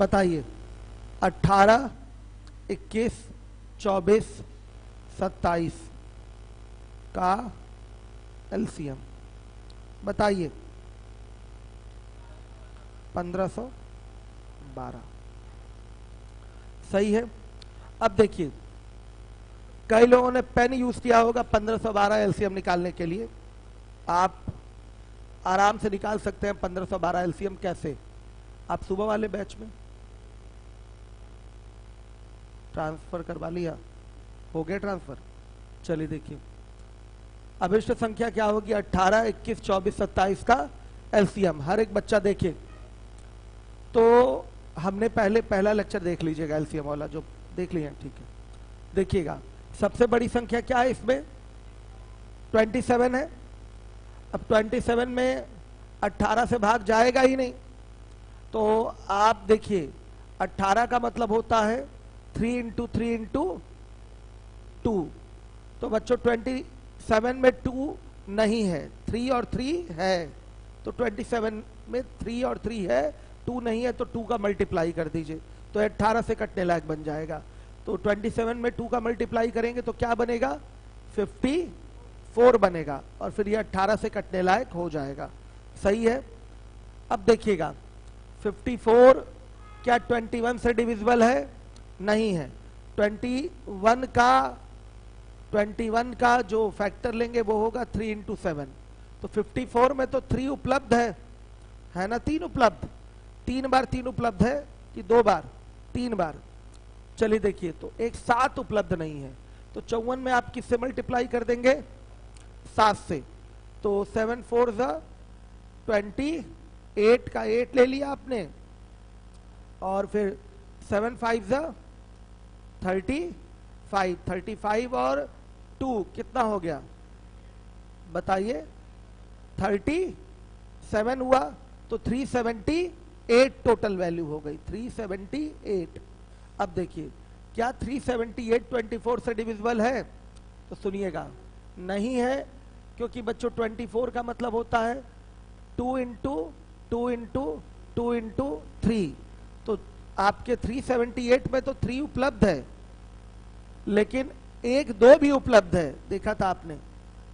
बताइए 18, 21, 24, 27 का एलसीएम बताइए। 1512 सही है। अब देखिए कई लोगों ने पेन यूज किया होगा 1512 एलसीएम निकालने के लिए। आप आराम से निकाल सकते हैं 1512 एलसीएम। कैसे? आप सुबह वाले बैच में ट्रांसफर करवा लिया, हो गया ट्रांसफर। चलिए देखिए अभिष्ट संख्या क्या होगी? 18, 21, 24, 27 का एलसीएम। हर एक बच्चा देखे तो हमने पहला लेक्चर देख लीजिएगा एलसीएम वाला, जो देख लिया ठीक है। देखिएगा सबसे बड़ी संख्या क्या है इसमें? 27 है। अब 27 में 18 से भाग जाएगा ही नहीं, तो आप देखिए 18 का मतलब होता है 3 इंटू 3 इंटू 2। तो बच्चों 27 में 2 नहीं है, 3 और 3 है। तो 27 में 3 और 3 है, 2 नहीं है, तो 2 का मल्टीप्लाई कर दीजिए तो 18 से कटने लायक बन जाएगा। तो 27 में 2 का मल्टीप्लाई करेंगे तो क्या बनेगा? 54 बनेगा, और फिर ये 18 से कटने लायक हो जाएगा। सही है। अब देखिएगा 54 क्या 21 से डिविजिबल है? नहीं है। 21 का जो फैक्टर लेंगे वो होगा 3 इंटू 7। तो 54 में तो 3 उपलब्ध है ना? 3 उपलब्ध। 3 बार 3 उपलब्ध है कि 2 बार? 3 बार। चलिए देखिए तो एक 7 उपलब्ध नहीं है, तो 54 में आप किससे मल्टीप्लाई कर देंगे? 7 से। तो 7 4 28 का 8 ले लिया आपने, और फिर 7 5 35 और 2 कितना हो गया बताइए? 37 हुआ। तो 378 टोटल वैल्यू हो गई, 378। अब देखिए क्या 378 24 से डिविजिबल है? तो सुनिएगा नहीं है, क्योंकि बच्चों 24 का मतलब होता है 2 इंटू 2 इंटू 2 इंटू 3। तो आपके 378 में तो 3 उपलब्ध है, लेकिन 1 2 भी उपलब्ध है। देखा था आपने,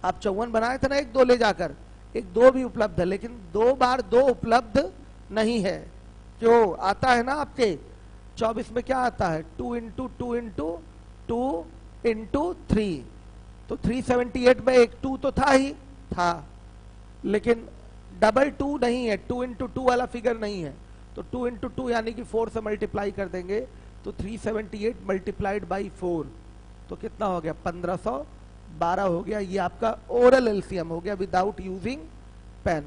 आप 54 बनाए थे ना 1 2 ले जाकर, 1 2 भी उपलब्ध है, लेकिन 2 बार 2 उपलब्ध नहीं है। क्यों आता है ना आपके 24 में? क्या आता है? 2 इंटू 2 इंटू 2 इंटू 3। तो 378 में 1 2 तो था ही था, लेकिन डबल 2 नहीं है, 2 इंटू 2 वाला फिगर नहीं है। तो 2 इंटू 2 यानी कि 4 से मल्टीप्लाई कर देंगे, तो 378 मल्टीप्लाइड बाई 4 तो कितना हो गया? 1512 हो गया। ये आपका ओरल एलसीएम हो गया विदाउट यूजिंग पेन।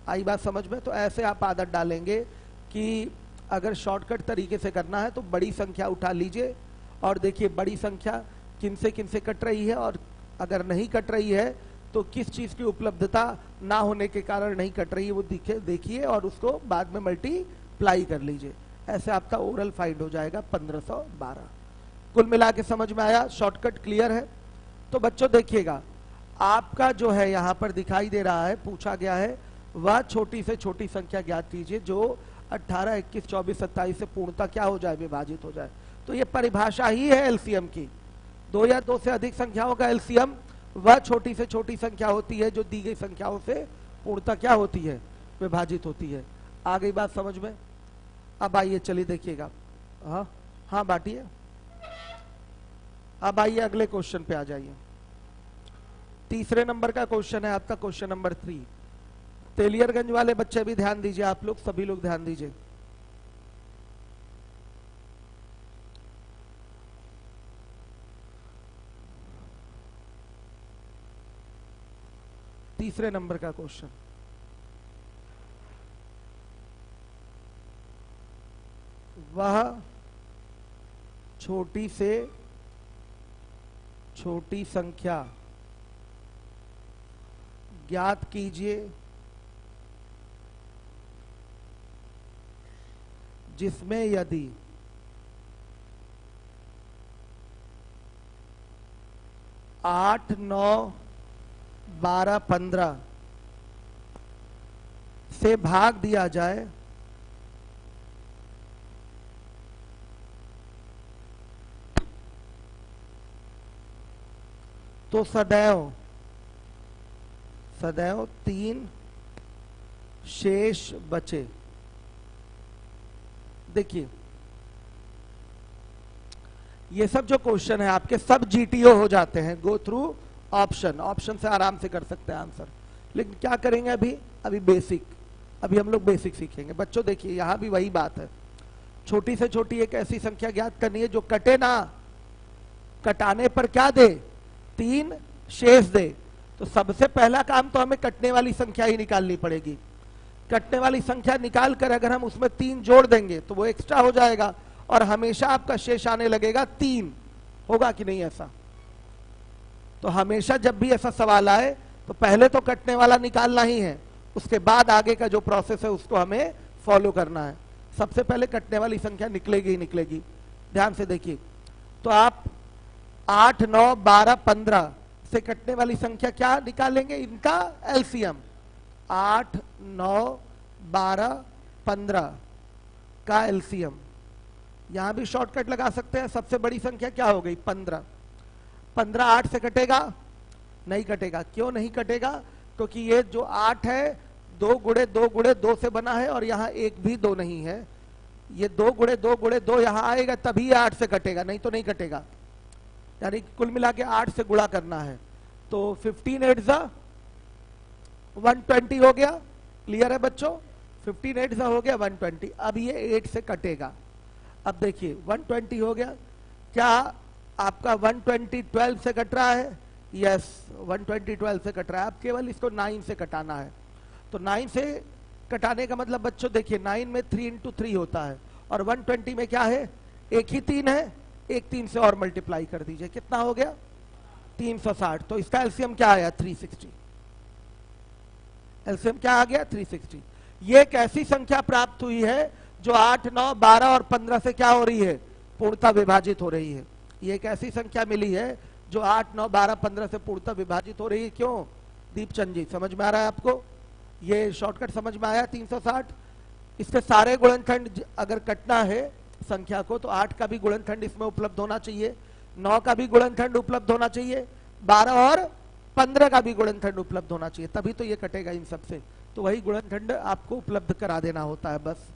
आई बात समझ में? तो ऐसे आप आदत डालेंगे कि अगर शॉर्टकट तरीके से करना है तो बड़ी संख्या उठा लीजिए और देखिए बड़ी संख्या किन से कट रही है, और अगर नहीं कट रही है तो किस चीज की उपलब्धता ना होने के कारण नहीं कट रही है वो देखिए, और उसको बाद में मल्टीप्लाई कर लीजिए। ऐसे आपका ओरल फाइंड हो जाएगा 1512। कुल मिला के समझ में आया? शॉर्टकट क्लियर है? तो बच्चों देखिएगा आपका जो है यहाँ पर दिखाई दे रहा है, पूछा गया है वह छोटी से छोटी संख्या ज्ञात कीजिए जो 18, 21, 24, 27 से पूर्णतः क्या हो जाए? विभाजित हो जाए। तो ये परिभाषा ही है एलसीएम की। 2 या 2 से अधिक संख्याओं का एलसीएम वह छोटी से छोटी संख्या होती है जो दी गई संख्याओं से पूर्णतः क्या होती है? विभाजित होती है। आ गई बात समझ में? अब आइए चलिए देखिएगा। हाँ बाटिए। अब आइए अगले क्वेश्चन पे आ जाइए। तीसरे नंबर का क्वेश्चन है आपका, क्वेश्चन नंबर 3। तेलियरगंज वाले बच्चे भी ध्यान दीजिए, आप लोग सभी लोग ध्यान दीजिए। तीसरे नंबर का क्वेश्चन, वह छोटी से छोटी संख्या ज्ञात कीजिए जिसमें यदि 8, 9, 12, 15 से भाग दिया जाए तो सदैव सदैव 3 शेष बचे। देखिए ये सब जो क्वेश्चन है आपके सब जीटीओ हो जाते हैं, गो थ्रू ऑप्शन, ऑप्शन से आराम से कर सकते हैं आंसर। लेकिन क्या करेंगे अभी बेसिक, अभी हम लोग बेसिक सीखेंगे। बच्चों देखिए यहां भी वही बात है, छोटी से छोटी एक ऐसी संख्या ज्ञात करनी है जो कटे ना, कटाने पर क्या दे, 3 शेष दे। तो सबसे पहला काम तो हमें कटने वाली संख्या ही निकालनी पड़ेगी। कटने वाली संख्या निकाल कर अगर हम उसमें 3 जोड़ देंगे तो वो एक्स्ट्रा हो जाएगा और हमेशा आपका शेष आने लगेगा 3। होगा कि नहीं ऐसा? तो हमेशा जब भी ऐसा सवाल आए तो पहले तो कटने वाला निकालना ही है, उसके बाद आगे का जो प्रोसेस है उसको हमें फॉलो करना है। सबसे पहले कटने वाली संख्या निकलेगी ही निकलेगी। ध्यान से देखिए, तो आप 8, 9, 12, 15 से कटने वाली संख्या क्या निकालेंगे, इनका एलसीएम। 8, 9, 12, 15 का एलसीएम। यहां भी शॉर्टकट लगा सकते हैं। सबसे बड़ी संख्या क्या हो गई, 15। 15 8 से कटेगा? नहीं कटेगा। क्यों नहीं कटेगा? क्योंकि ये जो 8 है 2 गुणे 2 गुणे 2 से बना है और यहाँ एक भी 2 नहीं है। ये 2 गुणे 2 गुणे 2 यहाँ आएगा तभी 8 से कटेगा, नहीं तो नहीं कटेगा। यानी कुल मिला के 8 से गुणा करना है। तो 15 8 120 हो गया। क्लियर है बच्चों? 15 8 हो गया 120। अब ये 8 से कटेगा। अब देखिए 120 हो गया, क्या आपका 120 12 से कट रहा है? यस, 120 12 से कट रहा है। अब केवल इसको 9 से कटाना है। तो 9 से कटाने का मतलब बच्चों देखिए 9 में 3 into 3 होता है और 120 में क्या है, एक ही 3 है, एक 3 से और मल्टीप्लाई कर दीजिए, कितना हो गया 360। तो इसका एलसीएम क्या आया 360। एलसीएम क्या आ गया 360। ये एक ऐसी संख्या प्राप्त हुई है जो 8, 9, 12 और 15 से क्या हो रही है, पूर्णतः विभाजित हो रही है। ये एक ऐसी संख्या मिली है जो 8, 9, 12, 15 से पूर्णतः विभाजित हो रही है। क्यों दीपचंद जी, समझ में आ रहा है आपको? ये शॉर्टकट समझ में आया 360। इसके सारे गुणनखंड अगर कटना है संख्या को तो 8 का भी गुणनखंड इसमें उपलब्ध होना चाहिए, 9 का भी गुणनखंड उपलब्ध होना चाहिए, 12 और 15 का भी गुणनखंड उपलब्ध होना चाहिए, तभी तो ये कटेगा इन सबसे। तो वही गुणनखंड आपको उपलब्ध करा देना होता है बस।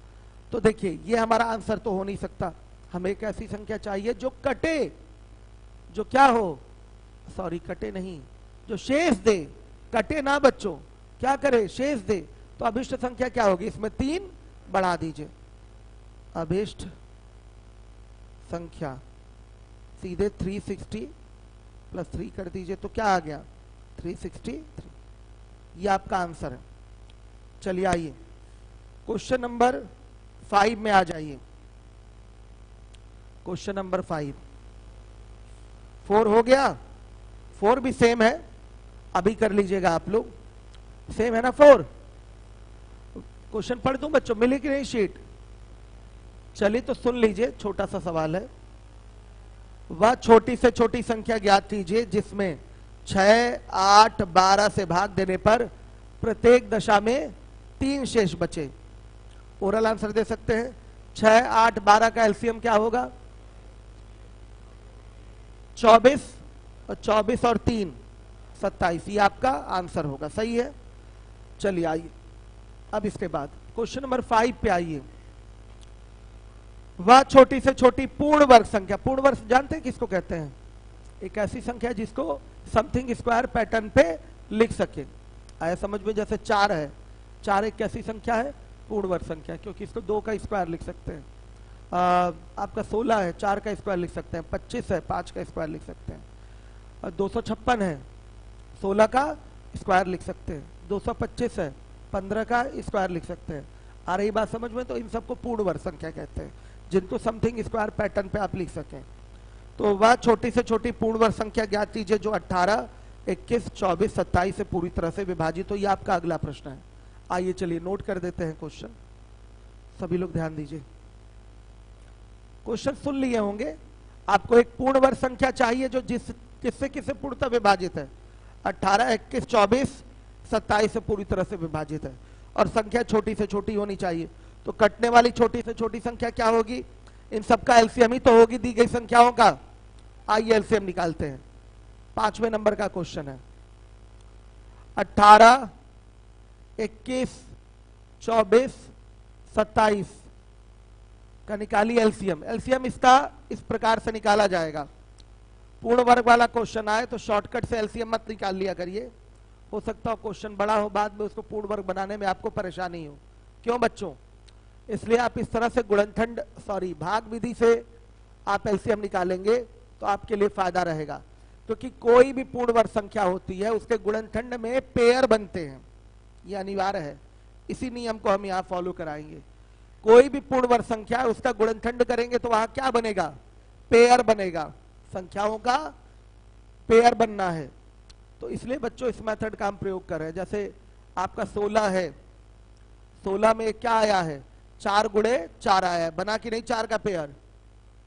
तो देखिए ये हमारा आंसर तो हो नहीं सकता, हमें एक ऐसी संख्या चाहिए जो कटे, जो क्या हो, सॉरी कटे नहीं, जो शेष दे। कटे ना बच्चों, क्या करे, शेष दे। तो अभिष्ट संख्या क्या होगी, इसमें 3 बढ़ा दीजिए। अभिष्ट संख्या सीधे 360 प्लस 3 कर दीजिए तो क्या आ गया 363। ये आपका आंसर है। चलिए आइए क्वेश्चन नंबर 5 में आ जाइए। क्वेश्चन नंबर 5 4 हो गया। 4 भी सेम है, अभी कर लीजिएगा आप लोग, सेम है ना 4। क्वेश्चन पढ़ दूं बच्चों, मिली कि नहीं शीट? चलिए तो सुन लीजिए, छोटा सा सवाल है। वह छोटी से छोटी संख्या ज्ञात कीजिए जिसमें 6, 8, 12 से भाग देने पर प्रत्येक दशा में 3 शेष बचे। ओरल आंसर दे सकते हैं। 6, 8, 12 का एलसीएम क्या होगा 24 और 24 और 3 27। ये आपका आंसर होगा, सही है। चलिए आइए अब इसके बाद क्वेश्चन नंबर 5 पे आइए। वह छोटी से छोटी पूर्ण वर्ग संख्या, पूर्ण वर्ग जानते हैं किसको कहते हैं? एक ऐसी संख्या जिसको समथिंग स्क्वायर पैटर्न पे लिख सके। आया समझ में? जैसे 4 है, 4 एक कैसी संख्या है, पूर्ण वर्ग संख्या, क्योंकि इसको 2 का स्क्वायर लिख सकते हैं। आपका 16 है, 4 का स्क्वायर लिख सकते हैं। 25 है, 5 का स्क्वायर लिख सकते हैं। 256 है, 16 का स्क्वायर लिख सकते हैं। 225 है, 15 का स्क्वायर लिख सकते हैं। आ रही बात समझ में? तो इन सबको पूर्ण वर्ग संख्या कहते हैं, जिनको समथिंग स्क्वायर पैटर्न पे आप लिख सकें। तो वह छोटी से छोटी पूर्ण वर्ग संख्या ज्ञात कीजिए जो 18, 21, 24, 27 से पूरी तरह से विभाजित हो। ये आपका अगला प्रश्न है। आइए चलिए नोट कर देते हैं क्वेश्चन, सभी लोग ध्यान दीजिए। क्वेश्चन सुन लिए होंगे। आपको एक पूर्ण वर्ग संख्या चाहिए जो किससे किससे पूर्णतः विभाजित है। 18, 21, 24, 27 से पूरी तरह से विभाजित है और संख्या छोटी से छोटी होनी चाहिए। तो कटने वाली छोटी से छोटी संख्या क्या होगी? इन सबका एलसीएम ही तो होगी दी गई संख्याओं का। आइए एलसीएम निकालते हैं। 5वें नंबर का क्वेश्चन है। 18, 21, 24, 27 का निकालिए एलसीएम। एलसीएम इसका इस प्रकार से निकाला जाएगा। पूर्ण वर्ग वाला क्वेश्चन आए तो शॉर्टकट से एलसीएम मत निकाल लिया करिए, हो सकता हो क्वेश्चन बड़ा हो, बाद में उसको पूर्ण वर्ग बनाने में आपको परेशानी हो। क्यों बच्चों? इसलिए आप इस तरह से गुणनखंड भाग विधि से आप एलसीएम निकालेंगे तो आपके लिए फायदा रहेगा, क्योंकि कोई भी पूर्ण वर्ग संख्या होती है उसके गुणनखंड में पेयर बनते हैं, ये अनिवार्य है। इसी नियम को हम यहाँ फॉलो कराएंगे। कोई भी पूर्ण वर्ग संख्या है उसका गुणनखंड करेंगे तो वहां क्या बनेगा? पेयर बनेगा, संख्याओं का पेयर बनना है। तो इसलिए बच्चों इस मेथड का हम प्रयोग कर रहे हैं। जैसे आपका 16 है, 16 में क्या आया है? 4 गुणे 4 आया है, बना कि नहीं 4 का पेयर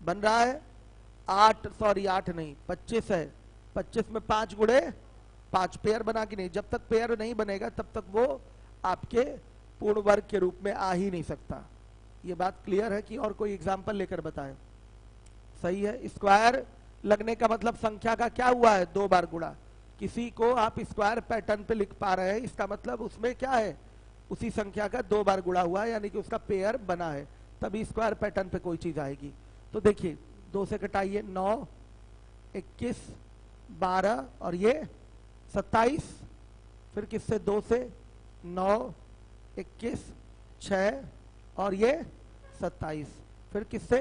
बन रहा है। 8 नहीं 25 है, 25 में 5 गुणे 5 पेयर बना कि नहीं? जब तक पेयर नहीं बनेगा तब तक वो आपके पूर्ण वर्ग के रूप में आ ही नहीं सकता। ये बात क्लियर है कि और कोई एग्जाम्पल लेकर बताएं? सही है। स्क्वायर लगने का मतलब संख्या का क्या हुआ है? 2 बार गुणा। किसी को आप स्क्वायर पैटर्न पे लिख पा रहे हैं, इसका मतलब उसमें क्या है? उसी संख्या का 2 बार गुणा हुआ है, यानी कि उसका पेयर बना है, तभी स्क्वायर पैटर्न पे कोई चीज आएगी। तो देखिए 2 से घटाइए, 9, 21, 12 और ये 27। फिर किससे? 2 से 9, 21, 6 और ये 27। फिर किससे?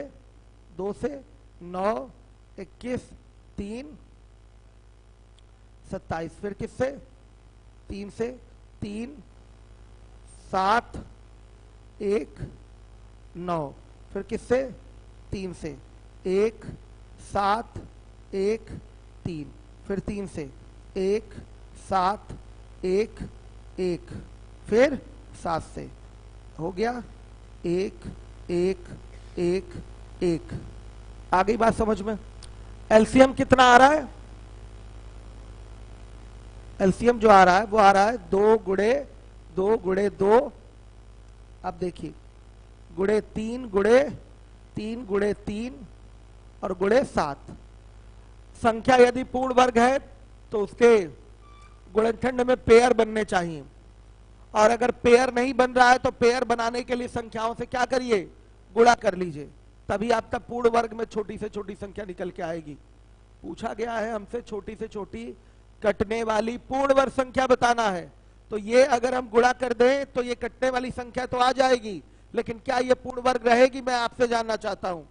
2 से 9, 21, 3, 27। फिर किससे? 3 से 3, 7, 1, 9। फिर किससे? 3 से 1, 7, 1, 3। फिर 3 से 1, 7, 1, 1। फिर 7 से हो गया 1, 1, 1, 1। आ गई बात समझ में? एलसीएम कितना आ रहा है? एलसीएम जो आ रहा है वो आ रहा है 2 गुणे 2 गुणे 2। अब देखिए गुणे 3 गुणे 3 गुणे 3 और गुणे 7। संख्या यदि पूर्ण वर्ग है तो उसके गुणनखंड में पेयर बनने चाहिए, और अगर पेयर नहीं बन रहा है तो पेयर बनाने के लिए संख्याओं से क्या करिए? गुणा कर लीजिए, तभी आपका पूर्ण वर्ग में छोटी से छोटी संख्या निकल के आएगी। पूछा गया है हमसे छोटी से छोटी कटने वाली पूर्ण वर्ग संख्या बताना है, तो ये अगर हम गुणा कर दें तो ये कटने वाली संख्या तो आ जाएगी, लेकिन क्या ये पूर्ण वर्ग रहेगी? मैं आपसे जानना चाहता हूं।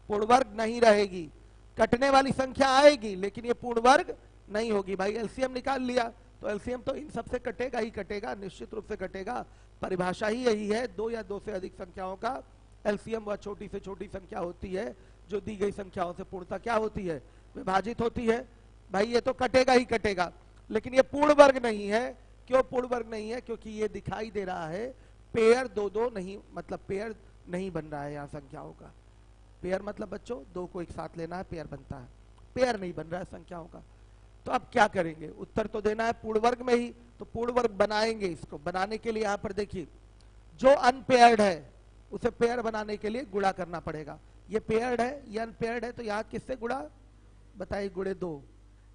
पूर्ण वर्ग नहीं रहेगी, कटने वाली संख्या आएगी लेकिन ये पूर्ण वर्ग नहीं होगी। भाई एलसीएम निकाल लिया तो एलसीएम तो इन सबसे कटेगा ही कटेगा, निश्चित रूप से कटेगा। परिभाषा ही यही है, 2 या 2 से अधिक संख्याओं का एलसीएम वह छोटी से छोटी संख्या होती है जो दी गई संख्याओं से पूर्णतः क्या होती है? विभाजित होती है। भाई ये तो कटेगा ही कटेगा, लेकिन ये पूर्ण वर्ग नहीं है। क्यों पूर्ण वर्ग नहीं है? क्योंकि ये दिखाई दे रहा है पेयर 2-2 नहीं, मतलब पेयर नहीं बन रहा है यहाँ संख्याओं का। पेयर मतलब बच्चों 2 को एक साथ लेना है, पेयर बनता है। पेयर नहीं बन रहा है संख्याओं का, तो अब क्या करेंगे? उत्तर तो देना है पूर्ण वर्ग में ही, तो पूर्ण वर्ग बनाएंगे। इसको बनाने के लिए यहाँ पर देखिए जो अनपेयर्ड है उसे पेयर बनाने के लिए गुणा करना पड़ेगा। ये पेयर्ड है, ये अनपेयर्ड है, तो यहाँ किससे गुणा? बताइए, गुणे 2।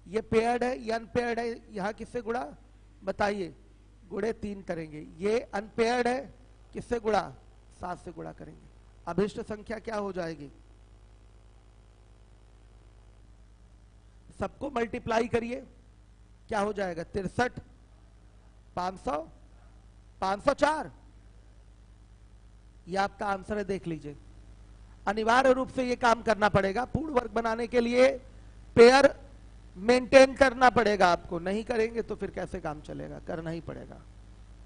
ये पेयर्ड है, ये अनपेयर्ड है, यहाँ किससे गुणा? बताइए, गुणे 3 करेंगे। ये अनपेयर्ड है, किससे गुणा? 7 से गुणा करेंगे। अभिष्ट संख्या क्या हो जाएगी? सबको मल्टीप्लाई करिए, क्या हो जाएगा? 63, 500, 504। ये आपका आंसर है, देख लीजिए। अनिवार्य रूप से ये काम करना पड़ेगा। पूर्ण वर्ग बनाने के लिए पेयर मेंटेन करना पड़ेगा आपको, नहीं करेंगे तो फिर कैसे काम चलेगा? करना ही पड़ेगा।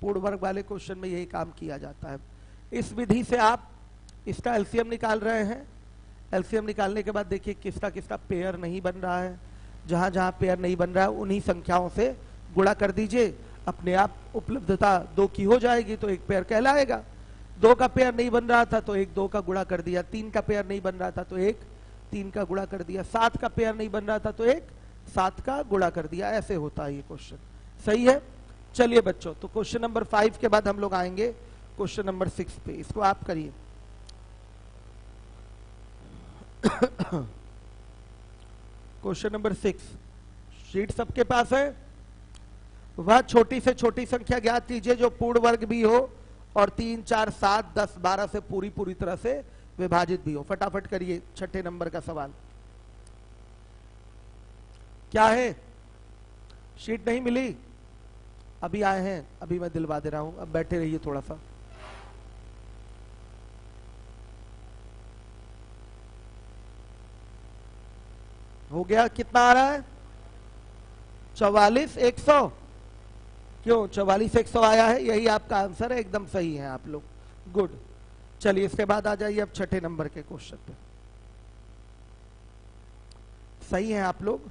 पूर्ण वर्ग वाले क्वेश्चन में यही काम किया जाता है। इस विधि से आप इसका एलसीएम निकाल रहे हैं। एलसीएम निकालने के बाद देखिए किसका किसका पेयर नहीं बन रहा है। जहां जहां पेयर नहीं बन रहा है उन्हीं संख्याओं से गुणा कर दीजिए, अपने आप उपलब्धता 2 की हो जाएगी, तो एक पेयर कहलाएगा। 2 का पेयर नहीं बन रहा था तो 1 2 का गुणा कर दिया, 3 का पेयर नहीं बन रहा था तो 1 3 का गुणा कर दिया, 7 का पेयर नहीं बन रहा था तो 1 7 का गुणा कर दिया। ऐसे होता है ये क्वेश्चन। सही है। चलिए बच्चों, तो क्वेश्चन नंबर 5 के बाद हम लोग आएंगे क्वेश्चन नंबर 6 पे। इसको आप करिए। क्वेश्चन नंबर 6 शीट सबके पास है। वह छोटी से छोटी संख्या ज्ञात कीजिए जो पूर्ण वर्ग भी हो और 3, 4, 7, 10, 12 से पूरी तरह से विभाजित भी हो। फटाफट करिए छठे नंबर का सवाल। क्या है? शीट नहीं मिली? अभी आए हैं, अभी मैं दिलवा दे रहा हूं, अब बैठे रहिए थोड़ा सा। हो गया? कितना आ रहा है? 44,100। क्यों 44,100 आया है? यही आपका आंसर है, एकदम सही है आप लोग, गुड। चलिए इसके बाद आ जाइए अब छठे नंबर के क्वेश्चन पे। सही है आप लोग?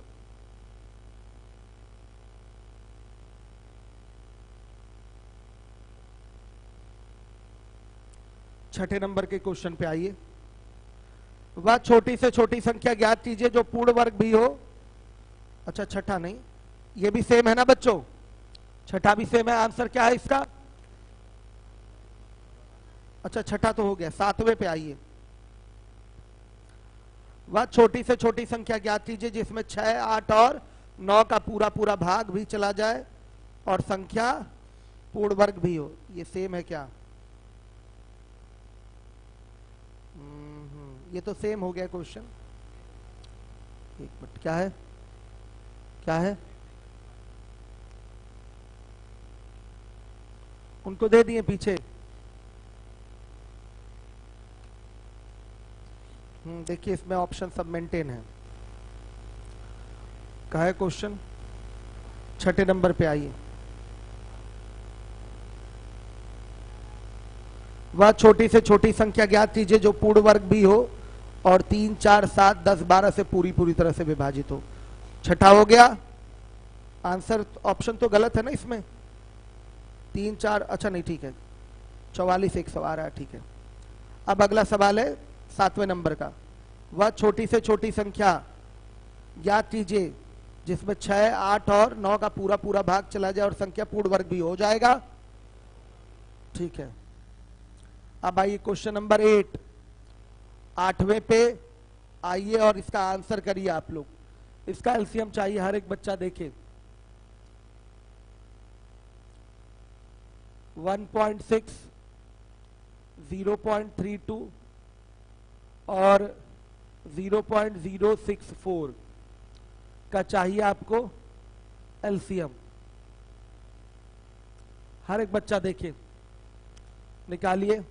छठे नंबर के क्वेश्चन पे आइए। वह छोटी से छोटी संख्या ज्ञात कीजिए जो पूर्ण वर्ग भी हो। अच्छा छठा नहीं, ये भी सेम है ना बच्चों? छठा भी सेम है। आंसर क्या है इसका? अच्छा छठा तो हो गया, सातवें पे आइए। वह छोटी से छोटी संख्या ज्ञात कीजिए जिसमें 6, 8 और 9 का पूरा भाग भी चला जाए और संख्या पूर्ण वर्ग भी हो। ये सेम है क्या? ये तो सेम हो गया क्वेश्चन। एक मिनट, क्या है? क्या है? उनको दे दिए पीछे। देखिए इसमें ऑप्शन सब मेंटेन है। कहा है क्वेश्चन? छठे नंबर पे आइए। वह छोटी से छोटी संख्या ज्ञात कीजिए जो पूर्ण वर्ग भी हो और 3, 4, 7, 10, 12 से पूरी तरह से विभाजित हो। छठा हो गया। आंसर ऑप्शन तो गलत है ना इसमें? 3, 4, अच्छा नहीं ठीक है, 44,100 आ रहा है, ठीक है। अब अगला सवाल है सातवें नंबर का। वह छोटी से छोटी संख्या ज्ञात कीजिए जिसमें 6, 8 और 9 का पूरा भाग चला जाए और संख्या पूर्ण वर्ग भी हो जाएगा। ठीक है। अब आइए क्वेश्चन नंबर 8, आठवें पे आइए और इसका आंसर करिए आप लोग। इसका एलसीएम चाहिए, हर एक बच्चा देखे। 1.6, 0.32 और 0.064 का चाहिए आपको एलसीएम। हर एक बच्चा देखे, निकालिए।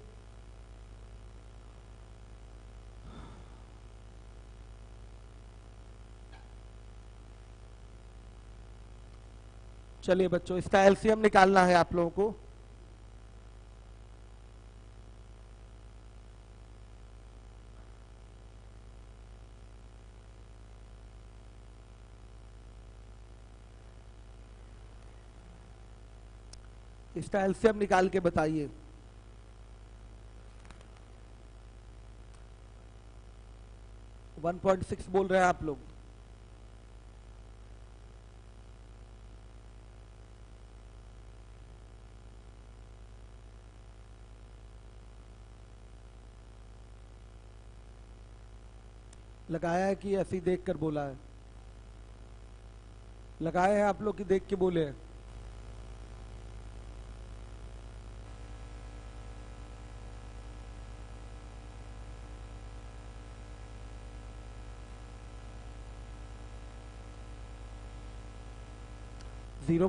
चलिए बच्चों इसका एलसीएम निकालना है आप लोगों को। इसका एलसीएम निकाल के बताइए। वन 1.6 बोल रहे हैं आप लोग। लगाया है कि ऐसे ही देख कर बोला है? लगाए हैं आप लोग कि देख के बोले हैं? जीरो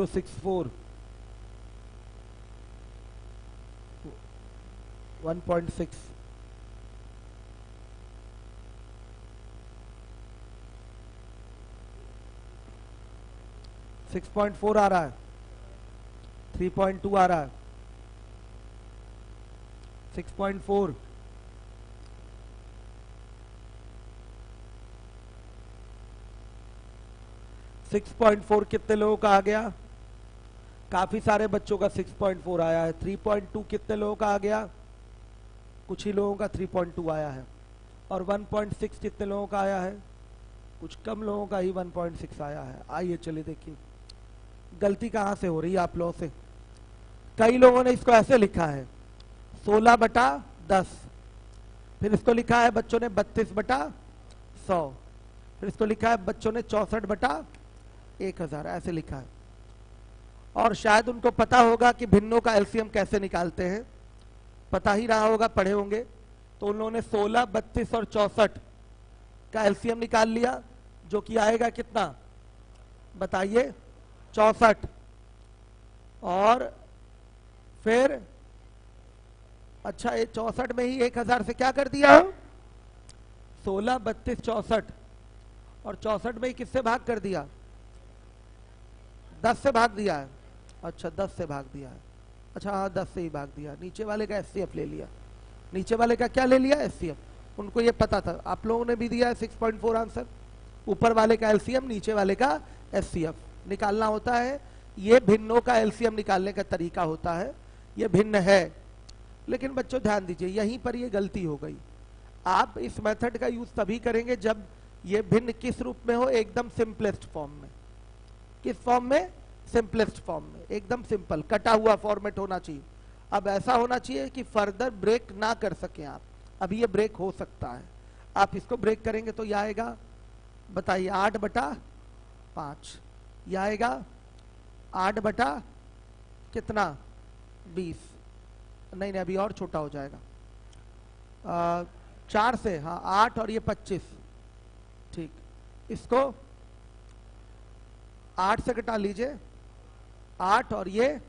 0.064, 1.6, 6.4 आ रहा है, 3.2 आ रहा है, 6.4, 6.4 कितने लोगों का आ गया? काफी सारे बच्चों का 6.4 आया है। 3.2 कितने लोगों का आ गया? कुछ ही लोगों का 3.2 आया है। और 1.6 कितने लोगों का आया है? कुछ कम लोगों का ही 1.6 आया है। आइए चलिए देखिए गलती कहां से हो रही है आप लोगों से। कई लोगों ने इसको ऐसे लिखा है 16/10, फिर इसको लिखा है बच्चों ने 32/100, फिर इसको लिखा है बच्चों ने 64/1000 ऐसे लिखा है। और शायद उनको पता होगा कि भिन्नों का एलसीएम कैसे निकालते हैं, पता ही रहा होगा, पढ़े होंगे। तो उन लोगों ने 16, 32 और 64 का एलसीएम निकाल लिया, जो कि आएगा कितना बताइए, 64। और फिर अच्छा, ये 64 में ही 1000 से क्या कर दिया, 16, 32, 64 और 64 में ही किससे भाग कर दिया, 10 से भाग दिया है। अच्छा 10 से भाग दिया है, अच्छा हाँ 10 से ही भाग दिया। नीचे वाले का एचसीएफ ले लिया, नीचे वाले का क्या ले लिया, एचसीएफ। उनको ये पता था, आप लोगों ने भी दिया है 6.4 आंसर। ऊपर वाले का एलसीएम, नीचे वाले का एचसीएफ निकालना होता है। ये भिन्नों का एलसीएम निकालने का तरीका होता है, ये भिन्न है। लेकिन बच्चों ध्यान दीजिए, यहीं पर ये गलती हो गई। आप इस मेथड का यूज तभी करेंगे जब ये भिन्न किस रूप में हो, एकदम सिंपलेस्ट फॉर्म में। किस फॉर्म में, सिंपलेस्ट फॉर्म में, एकदम सिंपल कटा हुआ फॉर्मेट होना चाहिए। अब ऐसा होना चाहिए कि फर्दर ब्रेक ना कर सकें आप। अभी ये ब्रेक हो सकता है, आप इसको ब्रेक करेंगे तो यह आएगा बताइए 8/5, यह आएगा 8/ कितना 20, नहीं अभी और छोटा हो जाएगा 4 से, हाँ 8 और ये 25, ठीक। इसको 8 से घटा लीजिए, 8 और ये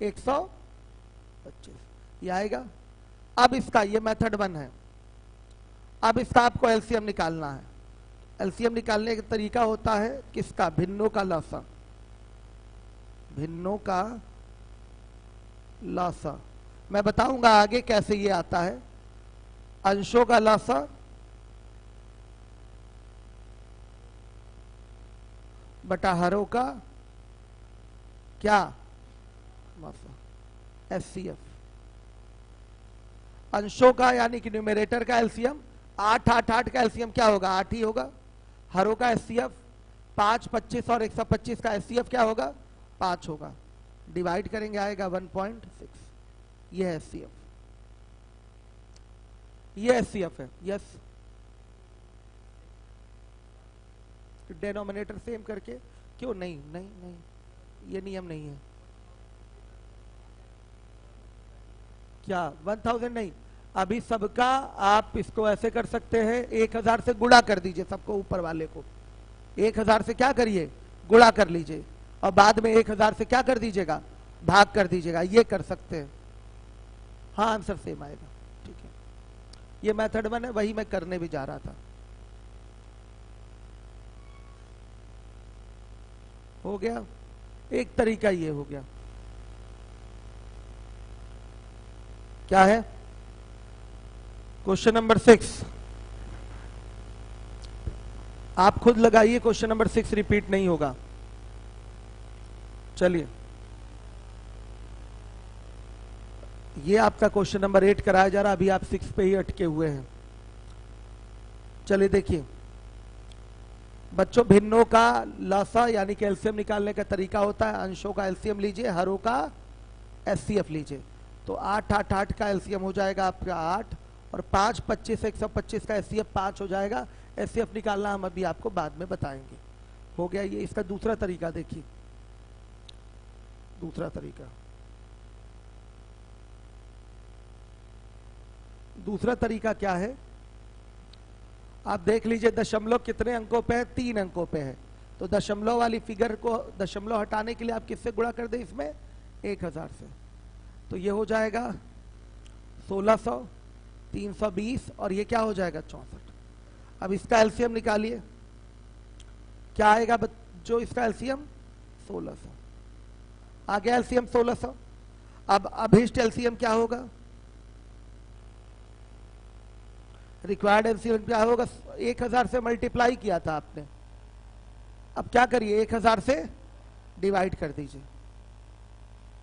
125, ये आएगा। अब इसका ये मेथड 1 है। अब इसका आपको एलसीएम निकालना है। एलसीएम निकालने का तरीका होता है किसका, भिन्नों का लसा, भिन्नों का लसा। मैं बताऊंगा आगे कैसे ये आता है। अंशों का लसा बटा हरों का क्या लसा, एचसीएफ। अंशों का यानी कि न्यूमरेटर का एलसीएम 8, 8, 8 का एलसीएम क्या होगा, 8 ही होगा। हरों का एचसीएफ 5, 25 और 125 का एचसीएफ क्या होगा, 5 होगा। डिवाइड करेंगे आएगा 1.6, ये है एचसीएफ, ये एचसीएफ है। यस, डिनोमिनेटर सेम करके क्यों, नहीं नहीं नहीं, ये नियम नहीं है। क्या 1000 नहीं, अभी सबका आप इसको ऐसे कर सकते हैं, 1000 से गुणा कर दीजिए सबको, ऊपर वाले को 1000 से क्या करिए, गुणा कर लीजिए, और बाद में 1000 से क्या कर दीजिएगा, भाग कर दीजिएगा, ये कर सकते हैं। हाँ आंसर सेम आएगा, ठीक है। ये मेथड 1 है, वही मैं करने भी जा रहा था। हो गया, एक तरीका ये हो गया। क्या है, क्वेश्चन नंबर 6 आप खुद लगाइए, क्वेश्चन नंबर 6 रिपीट नहीं होगा। चलिए, ये आपका क्वेश्चन नंबर 8 कराया जा रहा है, अभी आप 6 पे ही अटके हुए हैं। चलिए देखिए बच्चों, भिन्नों का लसा यानी कि एलसीएम निकालने का तरीका होता है, अंशों का एलसीएम लीजिए, हरों का एचसीएफ लीजिए। तो 8, 8, 8 का एलसीएम हो जाएगा आपका 8, और 5, 25, 125 का एचसीएफ 5 हो जाएगा। एचसीएफ निकालना हम अभी आपको बाद में बताएंगे। हो गया ये। इसका दूसरा तरीका देखिए, दूसरा तरीका, दूसरा तरीका क्या है, आप देख लीजिए दशमलव कितने अंकों पे है, 3 अंकों पे है। तो दशमलव वाली फिगर को, दशमलव हटाने के लिए आप किससे गुणा कर दें, इसमें 1000 से। तो ये हो जाएगा 1600, 320 और ये क्या हो जाएगा 64। अब इसका एलसीएम निकालिए, क्या आएगा जो इसका एलसीएम 1600 आ गया, एलसीएम 1600। अब अभिष्ट एलसीएम क्या होगा, रिक्वायर्ड एलसीएम क्या होगा, 1000 से मल्टीप्लाई किया था आपने, अब क्या करिए 1000 से डिवाइड कर दीजिए,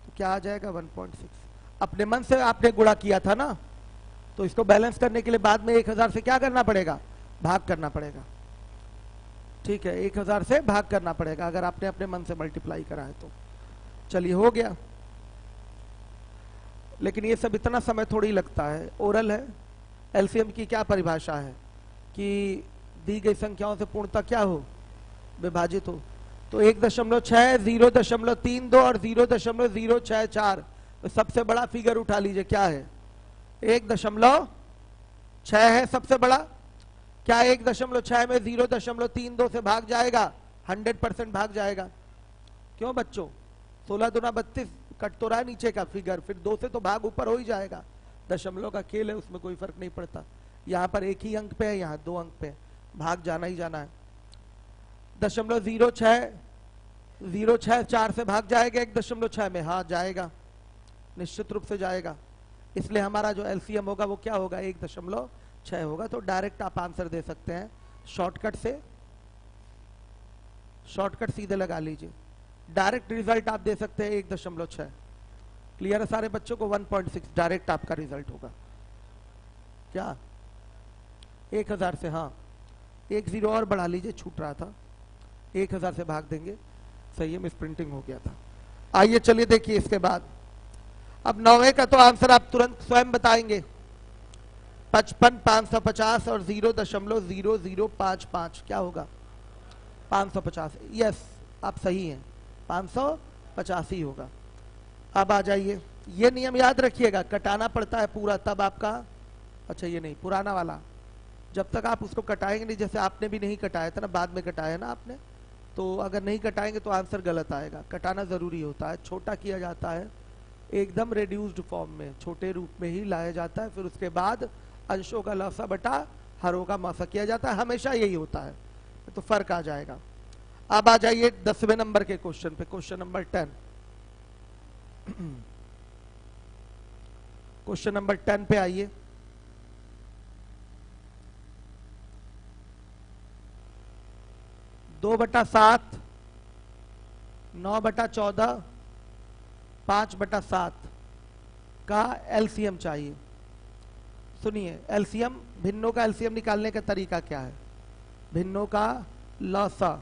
तो क्या आ जाएगा 1.6। अपने मन से आपने गुणा किया था ना, तो इसको बैलेंस करने के लिए बाद में 1000 से क्या करना पड़ेगा, भाग करना पड़ेगा। ठीक है, 1000 से भाग करना पड़ेगा अगर आपने अपने मन से मल्टीप्लाई करा है तो। चलिए हो गया, लेकिन ये सब इतना समय थोड़ी लगता है, ओरल है। एलसीएम की क्या परिभाषा है कि दी गई संख्याओं से पूर्णतः क्या हो, विभाजित हो। तो 1.6, 0.32 और 0.064, तो सबसे बड़ा फिगर उठा लीजिए, क्या है, 1.6 है सबसे बड़ा। क्या 1.6 में 0.32 से भाग जाएगा? 100% भाग जाएगा। क्यों बच्चों, 16 दूना 32 कट तो रहा है नीचे का फिगर, फिर 2 से तो भाग ऊपर हो ही जाएगा। दशमलव का खेल है, उसमें कोई फर्क नहीं पड़ता। यहाँ पर एक ही अंक पे है, यहाँ 2 अंक पे है, भाग जाना ही जाना है। 0.06 4 से भाग जाएगा 1.6 में? हाँ जाएगा, निश्चित रूप से जाएगा। इसलिए हमारा जो एलसीएम होगा वो क्या होगा, 1.6 होगा। तो डायरेक्ट आप आंसर दे सकते हैं, शॉर्टकट सीधे लगा लीजिए, डायरेक्ट रिजल्ट आप दे सकते हैं 1.6। क्लियर है सारे बच्चों को? 1.6 डायरेक्ट आपका रिजल्ट होगा। क्या 1000 से? हाँ 1 0 और बढ़ा लीजिए, छूट रहा था, 1000 से भाग देंगे। सही है, मिस प्रिंटिंग हो गया था। आइए चलिए देखिए इसके बाद, अब 9वें का तो आंसर आप तुरंत स्वयं बताएंगे। 55 550 और 0.0055 क्या होगा, 550। यस आप सही हैं, 550 ही होगा। अब आ जाइए, ये नियम याद रखिएगा, कटाना पड़ता है पूरा तब आपका, अच्छा ये नहीं, पुराना वाला, जब तक आप उसको कटाएंगे नहीं, जैसे आपने भी नहीं कटाया था ना, बाद में कटाया ना आपने, तो अगर नहीं कटाएंगे तो आंसर गलत आएगा। कटाना जरूरी होता है, छोटा किया जाता है, एकदम रिड्यूस्ड फॉर्म में, छोटे रूप में ही लाया जाता है, फिर उसके बाद अंशों का लौसा बटा हरों का मौसा किया जाता है, हमेशा यही होता है, तो फर्क आ जाएगा। अब आ जाइए 10वें नंबर के क्वेश्चन पे, क्वेश्चन नंबर 10। क्वेश्चन नंबर 10 पे आइए। दो बटा 7, 9/14, 5/7 का एलसीएम चाहिए। सुनिए, एलसीएम, भिन्नों का एलसीएम निकालने का तरीका क्या है? भिन्नों का लौसा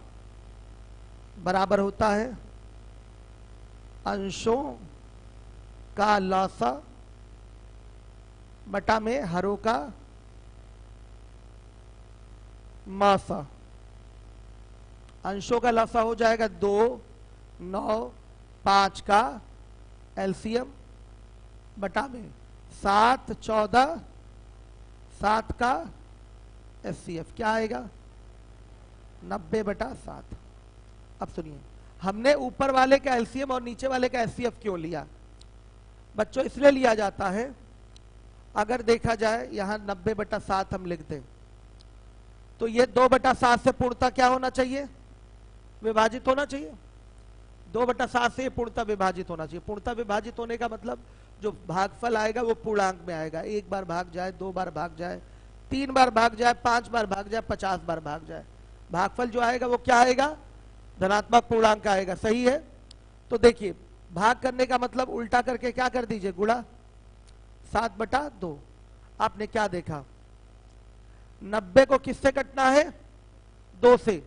बराबर होता है अंशों का लौसा बटा में हरों का मौसा। अंशों का लौसा हो जाएगा 2, 9, 5 का एलसीएम बटा में 7, 14, 7 का एचसीएफ। क्या आएगा? 90/7। अब सुनिए, हमने ऊपर वाले का एलसीएम और नीचे वाले का एचसीएफ क्यों लिया बच्चों? इसलिए लिया जाता है, अगर देखा जाए यहां 90/7 हम लिख दें, तो ये 2/7 से पूर्णतः क्या होना चाहिए? विभाजित होना चाहिए। 2/7 से पूर्णतः विभाजित होना चाहिए। पूर्णतः विभाजित होने का मतलब जो भागफल आएगा वो पूर्णांक में आएगा। 1 बार भाग जाए, 2 बार भाग जाए, 3 बार भाग जाए, 5 बार भाग जाए, 50 बार भाग जाए, भागफल जो आएगा वो क्या आएगा? धनात्मक पूर्णांक आएगा। सही है। तो देखिए, भाग करने का मतलब उल्टा करके क्या कर दीजिए, गुणा 7/2। आपने क्या देखा? 90 को किससे कटना है? 2 से।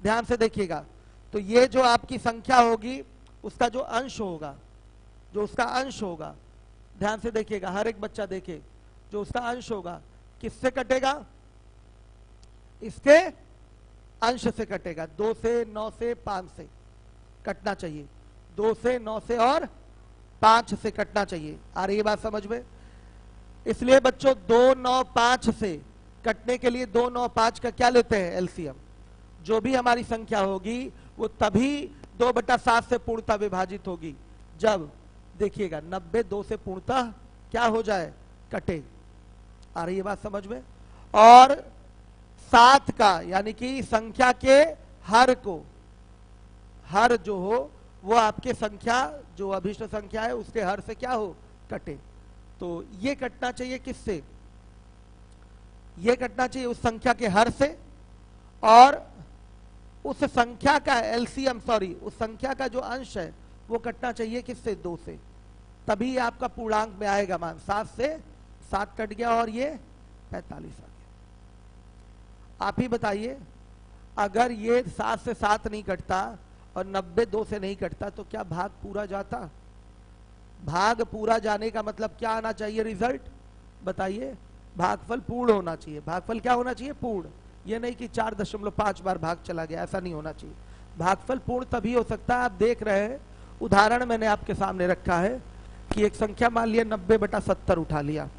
ध्यान से देखिएगा, तो ये जो आपकी संख्या होगी उसका जो अंश होगा, जो उसका अंश होगा, ध्यान से देखिएगा, हर एक बच्चा देखे, जो उसका अंश होगा किससे कटेगा? इसके अंश से कटेगा। 2 से, 9 से, 5 से कटना चाहिए। 2 से, 9 से और 5 से कटना चाहिए। आ रही है बात समझ में? इसलिए बच्चों 2, 9, 5 से कटने के लिए 2, 9, 5 का क्या लेते हैं? एलसीएम। जो भी हमारी संख्या होगी वो तभी 2/7 से पूर्णतः विभाजित होगी जब, देखिएगा, 90 2 से पूर्णतः क्या हो जाए? कटे। आ रही है बात समझ में? और 7 का, यानी कि संख्या के हर को, हर जो हो वो आपके संख्या, जो अभिष्ट संख्या है उसके हर से क्या हो? कटे। तो ये कटना चाहिए किससे? ये कटना चाहिए उस संख्या के हर से, और उस संख्या का एलसीएम, सॉरी, उस संख्या का जो अंश है वो कटना चाहिए किससे? 2 से। तभी आपका पूर्णांक में आएगा मान। 7 से 7 कट गया और ये 45 आ गया। आप ही बताइए, अगर ये 7 से 7 नहीं कटता और 90 2 से नहीं कटता तो क्या भाग पूरा जाता? भाग पूरा जाने का मतलब क्या आना चाहिए? रिजल्ट बताइए। भागफल पूर्ण होना चाहिए। भागफल क्या होना चाहिए? पूर्ण। ये नहीं कि 4.5 बार भाग चला गया, ऐसा नहीं होना चाहिए। भागफल पूर्ण तभी हो सकता है, आप देख रहे हैं उदाहरण मैंने आपके सामने रखा है कि एक संख्या मान लिया 90/70 उठा लिया,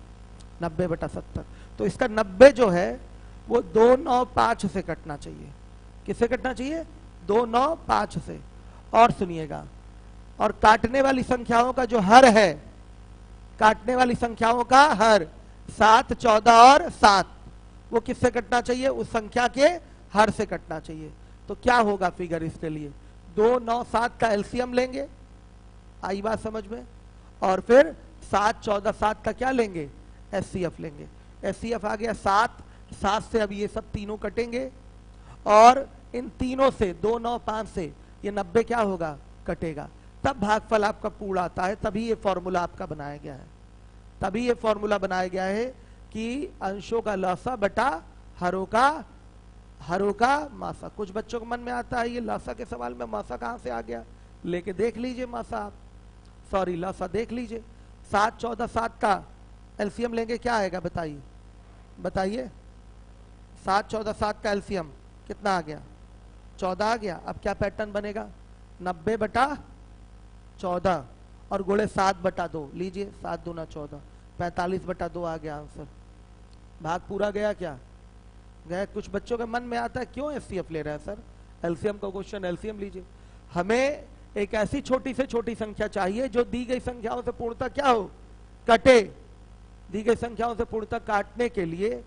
90/70, तो इसका 90 जो है वो 295 से कटना चाहिए। किससे कटना चाहिए? 295 से। और सुनिएगा, और काटने वाली संख्याओं का जो हर है, काटने वाली संख्याओं का हर 7, 14 और 7, वो किससे कटना चाहिए? उस संख्या के हर से कटना चाहिए। तो क्या होगा फिगर इसके लिए? 2, 9, 7 का एलसीएम लेंगे, आई बात समझ में, और फिर 7, 14, 7 का क्या लेंगे? एचसीएफ लेंगे। एचसीएफ आ गया 7, 7 से अब ये सब तीनों कटेंगे, और इन तीनों से 2, 9, 5 से ये 90 क्या होगा? कटेगा। तब भागफल आपका पूर्ण आता है। तभी ये फॉर्मूला आपका बनाया गया है, तभी ये फॉर्मूला बनाया गया है कि अंशों का लसा बटा हरों का मासा। कुछ बच्चों को मन में आता है ये लसा के सवाल में मासा कहां से आ गया, लेके देख लीजिए मासा आप, सॉरी लसा देख लीजिए। 7, 14, 7 का एलसीएम लेंगे, क्या आएगा बताइए? बताइए 7, 14, 7 का एलसीएम कितना आ गया? 14 आ गया। अब क्या पैटर्न बनेगा? 90/14 और गुणे 7/2 लीजिए, 7 दूना 14, 45/2 आ गया आंसर। भाग पूरा गया क्या? गया। कुछ बच्चों के मन में आता है क्यों एचसीएफ ले रहा है सर, एलसीएम का क्वेश्चन, एलसीएम लीजिए। हमें एक ऐसी छोटी से छोटी संख्या चाहिए जो दी गई संख्याओं से पूर्णतः क्या हो? कटे। दी गई संख्याओं से पूर्णतः काटने के लिए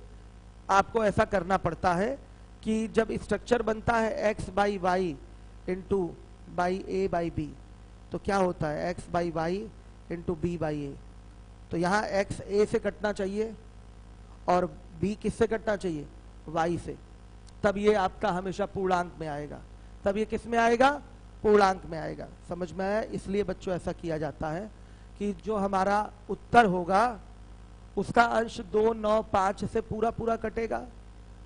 आपको ऐसा करना पड़ता है कि जब स्ट्रक्चर बनता है x/y इंटू बाई a/b, तो क्या होता है x/y इंटू b/a। तो यहाँ x a से कटना चाहिए और b किससे कटना चाहिए? y से। तब ये आपका हमेशा पूर्णांक में आएगा। तब ये किस में आएगा? पूर्णांक में आएगा। समझ में आया? इसलिए बच्चों ऐसा किया जाता है कि जो हमारा उत्तर होगा उसका अंश 2, 9, 5 से पूरा पूरा कटेगा।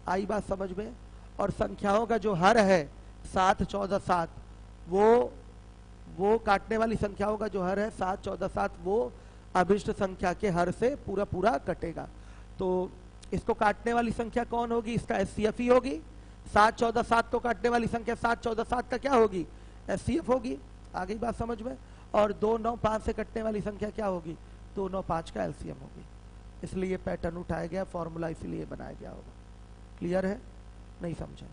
आई बात समझ में? और संख्याओं का जो हर है 7, 14, 7, वो काटने वाली संख्याओं का जो हर है 7, 14, 7, वो अभिष्ट संख्या के हर से पूरा पूरा कटेगा। तो इसको काटने वाली संख्या कौन होगी? इसका एचसीएफ ही होगी। 7, 14, 7 को काटने वाली संख्या 7, 14, 7 का क्या होगी? एचसीएफ होगी। आ गई बात समझ में? और 2, 9, 5 से कटने वाली संख्या क्या होगी? 2, 9, 5 का एलसीएम होगी। इसलिए पैटर्न उठाया गया, फॉर्मूला इसीलिए बनाया गया होगा। क्लियर है? नहीं समझे?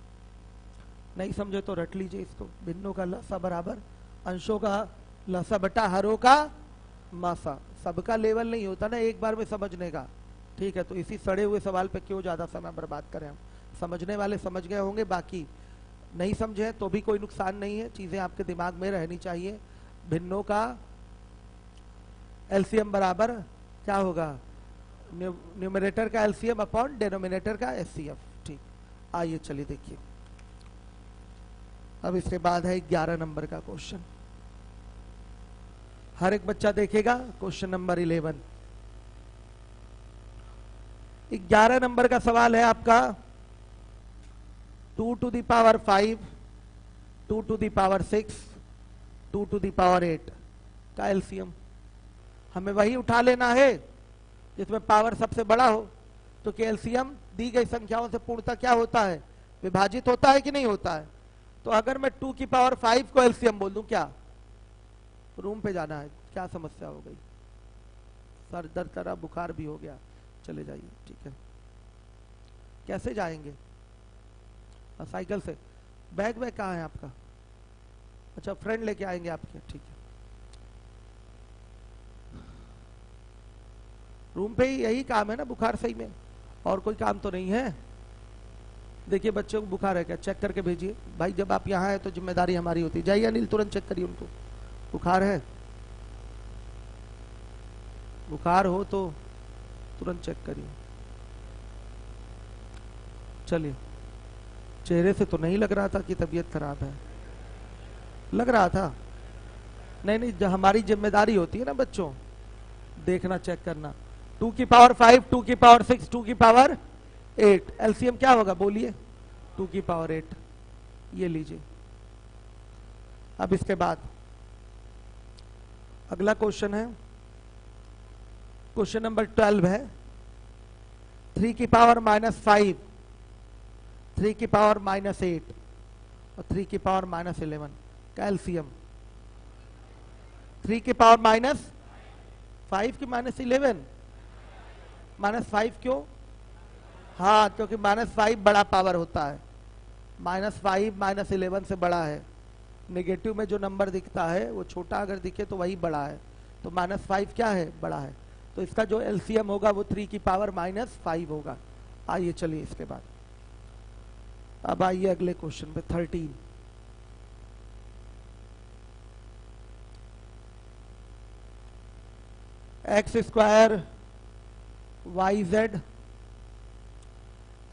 नहीं समझे तो रट लीजिए इसको। भिन्नों का लसा बराबर अंशों का लसा बटा हरों का मासा। सबका लेवल नहीं होता ना एक बार में समझने का, ठीक है? तो इसी सड़े हुए सवाल पे क्यों ज्यादा समय बर्बाद करें हम। समझने वाले समझ गए होंगे, बाकी नहीं समझे तो भी कोई नुकसान नहीं है, चीजें आपके दिमाग में रहनी चाहिए। भिन्नों का एलसीएम बराबर क्या होगा? न्यूमरेटर का एलसीएम अपॉन डिनोमिनेटर का एचसीएफ। ठीक, आइए चलिए देखिए। अब इसके बाद है 11 नंबर का क्वेश्चन। हर एक बच्चा देखेगा क्वेश्चन नंबर 11। 11 नंबर का सवाल है आपका 2 to the power 5, 2 to the power 6, 2 to the power 8 का एलसीएम हमें वही उठा लेना है जिसमें पावर सबसे बड़ा हो। तो कि एलसीएम दी गई संख्याओं से पूर्णतः क्या होता है? विभाजित होता है कि नहीं होता है? तो अगर मैं 2 की पावर 5 को एलसीएम बोल दूं, क्या रूम पे जाना है? क्या समस्या हो गई? सर दर्द कर रहा, बुखार भी हो गया, चले जाइए, ठीक है। कैसे जाएंगे? साइकिल से। बैग वैग कहाँ है आपका? अच्छा, फ्रेंड लेके आएंगे आपके, ठीक है। रूम पे ही यही काम है ना, बुखार सही में, और कोई काम तो नहीं है। देखिए बच्चों को बुखार है क्या, चेक करके भेजिए भाई। जब आप यहाँ है तो जिम्मेदारी हमारी होती है। जाइए अनिल, तुरंत चेक करिए उनको, बुखार है। बुखार हो तो तुरंत चेक करिए। चलिए, चेहरे से तो नहीं लग रहा था कि तबीयत खराब है, लग रहा था। नहीं नहीं, जो हमारी जिम्मेदारी होती है ना बच्चों, देखना, चेक करना। 2 की पावर 5, 2 की पावर 6, 2 की पावर 8, एलसीएम क्या होगा बोलिए? 2 की पावर 8। ये लीजिए। अब इसके बाद अगला क्वेश्चन है, क्वेश्चन नंबर 12 है। 3 की पावर -5 3 की पावर -8 और 3 की पावर -11 का एलसीएम 3 की पावर -5 की -11 -5 क्यों? हाँ, क्योंकि -5 बड़ा पावर होता है, -5 -11 से बड़ा है। नेगेटिव में जो नंबर दिखता है वो छोटा अगर दिखे तो वही बड़ा है, तो -5 क्या है? बड़ा है। तो इसका जो एलसीएम होगा वो 3 की पावर -5 होगा। आइए चलिए इसके बाद अब आइए अगले क्वेश्चन पे 13। X square y z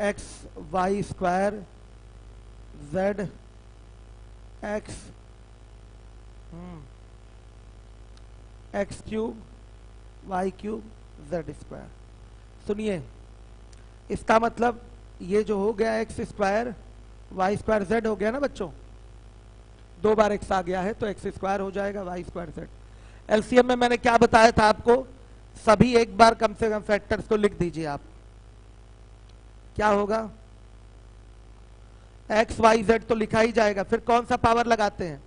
x y square z x x cube y cube z square. सुनिए, इसका मतलब ये जो हो गया x square y square z हो गया ना बच्चों, 2 बार एक्स आ गया है तो एक्स स्क्वायर हो जाएगा वाई स्क्वायर जेड। एलसीएम में मैंने क्या बताया था आपको? सभी एक बार कम से कम फैक्टर्स को लिख दीजिए आप। क्या होगा? एक्स वाई जेड तो लिखा ही जाएगा, फिर कौन सा पावर लगाते हैं?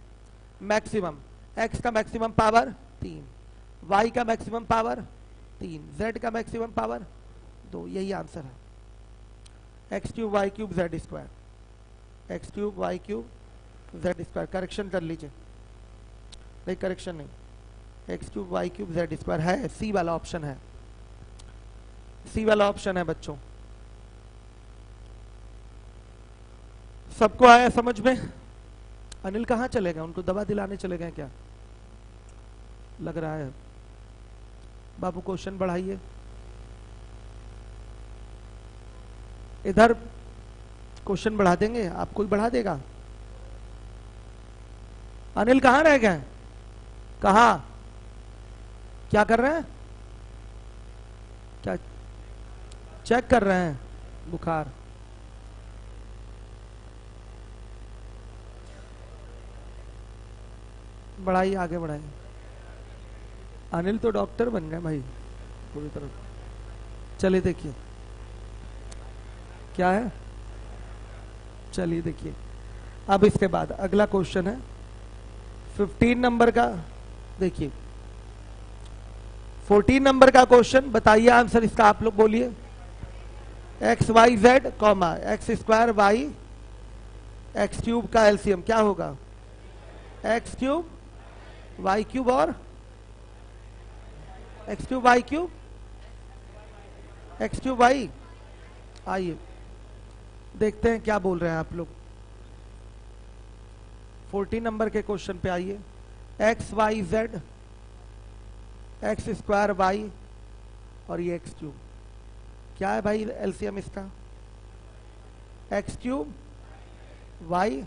मैक्सिमम। एक्स का मैक्सिमम पावर 3, वाई का मैक्सिमम पावर 3, जेड का मैक्सिमम पावर 2। यही आंसर है, x cube y cube z square, x cube y cube z square. Correction कर लीजिए, नहीं करेक्शन नहीं, x cube y cube z square है, सी वाला ऑप्शन है, सी वाला ऑप्शन है बच्चों। सबको आया समझ में? अनिल कहाँ चले गए? उनको दवा दिलाने चले गए क्या लग रहा है? बाबू क्वेश्चन बढ़ाइए। इधर क्वेश्चन बढ़ा देंगे, आपको ही बढ़ा देगा। अनिल कहाँ रह गए? कहाँ? क्या कर रहे हैं? क्या चेक कर रहे हैं? बुखार। बढ़ाइए, आगे बढ़ाइए। अनिल तो डॉक्टर बन गए भाई पूरी तरह। चलिए देखिए क्या है, चलिए देखिए। अब इसके बाद अगला क्वेश्चन है 15 नंबर का। देखिए 14 नंबर का क्वेश्चन, बताइए आंसर इसका, आप लोग बोलिए। X y z comma x square y x cube का एलसीएम क्या होगा? एक्स क्यूब वाई क्यूब और x cube y cube, x cube y. आइए देखते हैं क्या बोल रहे हैं आप लोग। 14 नंबर के क्वेश्चन पे आइए। X y z x square y और ये एक्स क्यूब, क्या है भाई एलसीएम इसका? एक्स क्यूब वाई,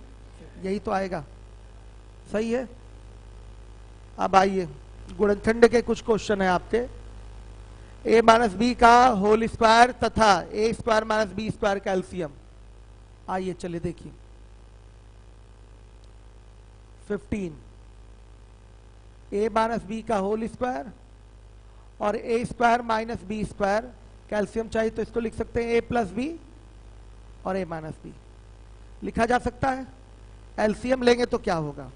यही तो आएगा, सही है। अब आइए गुणनखंड के कुछ क्वेश्चन है आपके। a माइनस बी का होल स्क्वायर तथा a square minus b square का एलसीएम। आइए चलिए देखिए 15 a माइनस बी का होल स्क्वायर और a square minus b square calcium चाहिए, तो इसको लिख सकते हैं a प्लस बी और a माइनस बी लिखा जा सकता है। एलसीएम लेंगे तो क्या होगा?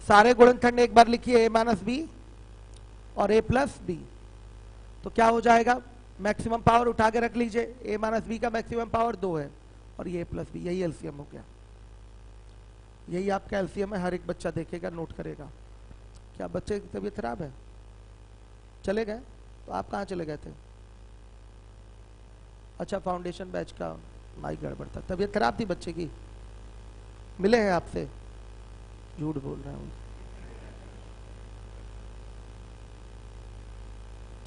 सारे गुणनखंड एक बार लिखिए, a माइनस बी और a प्लस बी, तो क्या हो जाएगा? मैक्सिमम पावर उठा के रख लीजिए, a माइनस बी का मैक्सिमम पावर 2 है और ये a प्लस बी, यही एलसीएम हो गया। यही आपका एलसीएम है, हर एक बच्चा देखेगा, नोट करेगा। क्या बच्चे की तबीयत खराब है? चले गए? तो आप कहाँ चले गए थे? अच्छा, फाउंडेशन बैच का माइक गड़बड़ था, तबीयत खराब थी बच्चे की, मिले हैं आपसे? झूठ बोल रहा हूँ।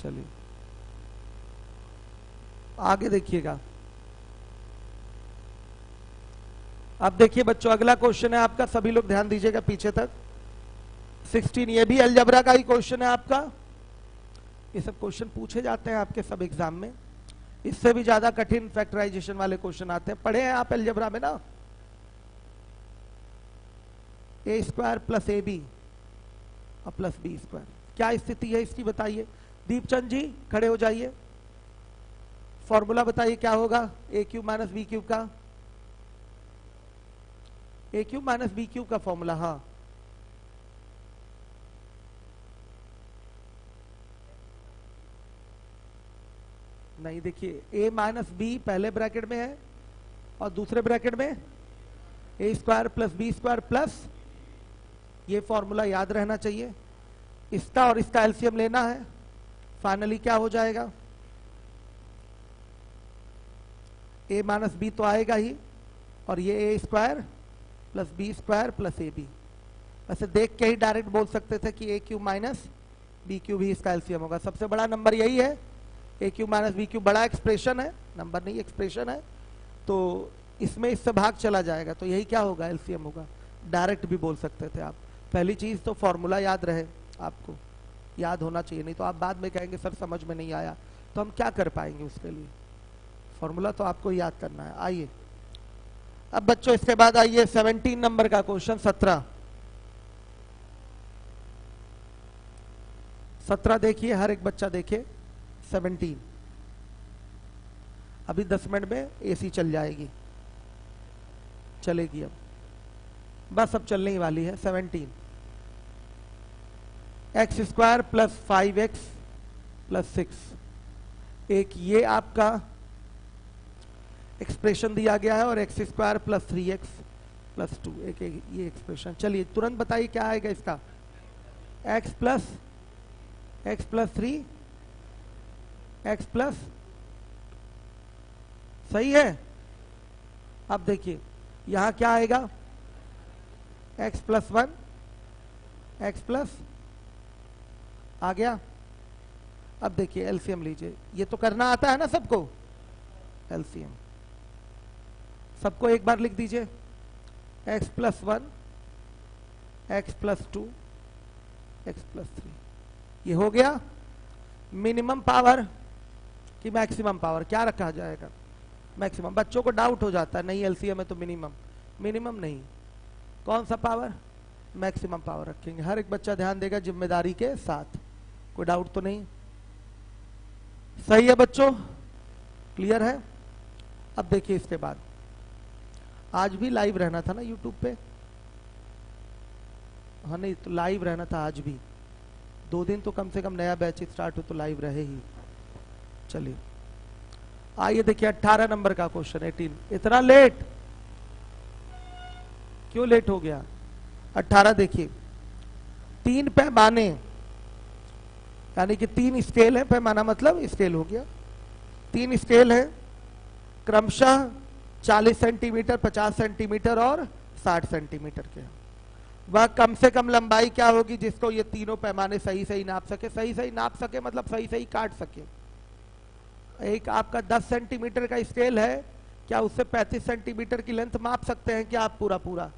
चलिए आगे देखिएगा। अब देखिए बच्चों, अगला क्वेश्चन है आपका, सभी लोग ध्यान दीजिएगा पीछे तक। 16, ये भी अलजबरा का ही क्वेश्चन है आपका। ये सब क्वेश्चन पूछे जाते हैं आपके सब एग्जाम में, इससे भी ज्यादा कठिन फैक्टराइजेशन वाले क्वेश्चन आते हैं। पढ़े हैं आप अलजबरा में ना? ए स्क्वायर प्लस ए बी और प्लस बी स्क्वायर, क्या स्थिति है इसकी बताइए। दीपचंद जी खड़े हो जाइए, फॉर्मूला बताइए क्या होगा a cube minus b cube का। A cube minus b cube का फॉर्मूला, हाँ नहीं, देखिए ए माइनस बी पहले ब्रैकेट में है और दूसरे ब्रैकेट में a square plus b square plus, ये फॉर्मूला याद रहना चाहिए। इसका और इसका एलसीएम लेना है, फाइनली क्या हो जाएगा, ए माइनस बी तो आएगा ही, और ये a square plus b square plus a b. वैसे देख के ही डायरेक्ट बोल सकते थे कि a cube minus b cube भी इसका एलसीएम होगा। सबसे बड़ा नंबर यही है, a cube minus b cube बड़ा एक्सप्रेशन है, नंबर नहीं एक्सप्रेशन है, तो इसमें इससे भाग चला जाएगा, तो यही क्या होगा, एलसीएम होगा। डायरेक्ट भी बोल सकते थे आप। पहली चीज तो फॉर्मूला याद रहे, आपको याद होना चाहिए, नहीं तो आप बाद में कहेंगे सर समझ में नहीं आया, तो हम क्या कर पाएंगे उसके लिए। फॉर्मूला तो आपको याद करना है। आइए अब बच्चों इसके बाद आइए 17 नंबर का क्वेश्चन, 17 देखिए, हर एक बच्चा देखे 17। अभी 10 मिनट में एसी चल जाएगी, चलेगी अब, बस अब चलने ही वाली है। 17 x square plus 5x plus 6, एक ये आपका एक्सप्रेशन दिया गया है, और x square plus 3x plus 2, एक ये एक्सप्रेशन। चलिए तुरंत बताइए क्या आएगा इसका, x प्लस 3 x प्लस, सही है। अब देखिए यहां क्या आएगा, x प्लस 1 x प्लस, आ गया। अब देखिए एलसीएम लीजिए, ये तो करना आता है ना सबको, एलसीएम सबको एक बार लिख दीजिए, x plus 1 x plus 2 x plus 3, ये हो गया। मिनिमम पावर कि मैक्सिमम पावर, क्या रखा जाएगा, मैक्सिमम। बच्चों को डाउट हो जाता है, नहीं एलसीएम है तो मिनिमम, मिनिमम नहीं, कौन सा पावर, मैक्सिमम पावर रखेंगे। हर एक बच्चा ध्यान देगा जिम्मेदारी के साथ, कोई डाउट तो नहीं, सही है बच्चों, क्लियर है। अब देखिए इसके बाद, आज भी लाइव रहना था ना यूट्यूब पे, हाँ नहीं तो लाइव रहना था आज भी, 2 दिन तो कम से कम नया बैच स्टार्ट हो तो लाइव रहे ही। चलिए आइए देखिए 18 नंबर का क्वेश्चन, 18। इतना लेट क्यों, लेट हो गया। 18 देखिए, 3 पैमाने यानी कि 3 स्केल है, पैमाना मतलब स्केल हो गया, 3 स्केल है, क्रमशः 40 सेंटीमीटर, 50 सेंटीमीटर और 60 सेंटीमीटर के। वह कम से कम लंबाई क्या होगी जिसको ये तीनों पैमाने सही सही नाप सके। सही सही नाप सके मतलब सही सही काट सके। एक आपका 10 सेंटीमीटर का स्केल है, क्या उससे 35 सेंटीमीटर की लेंथ माप सकते हैं क्या आप पूरा पूरा।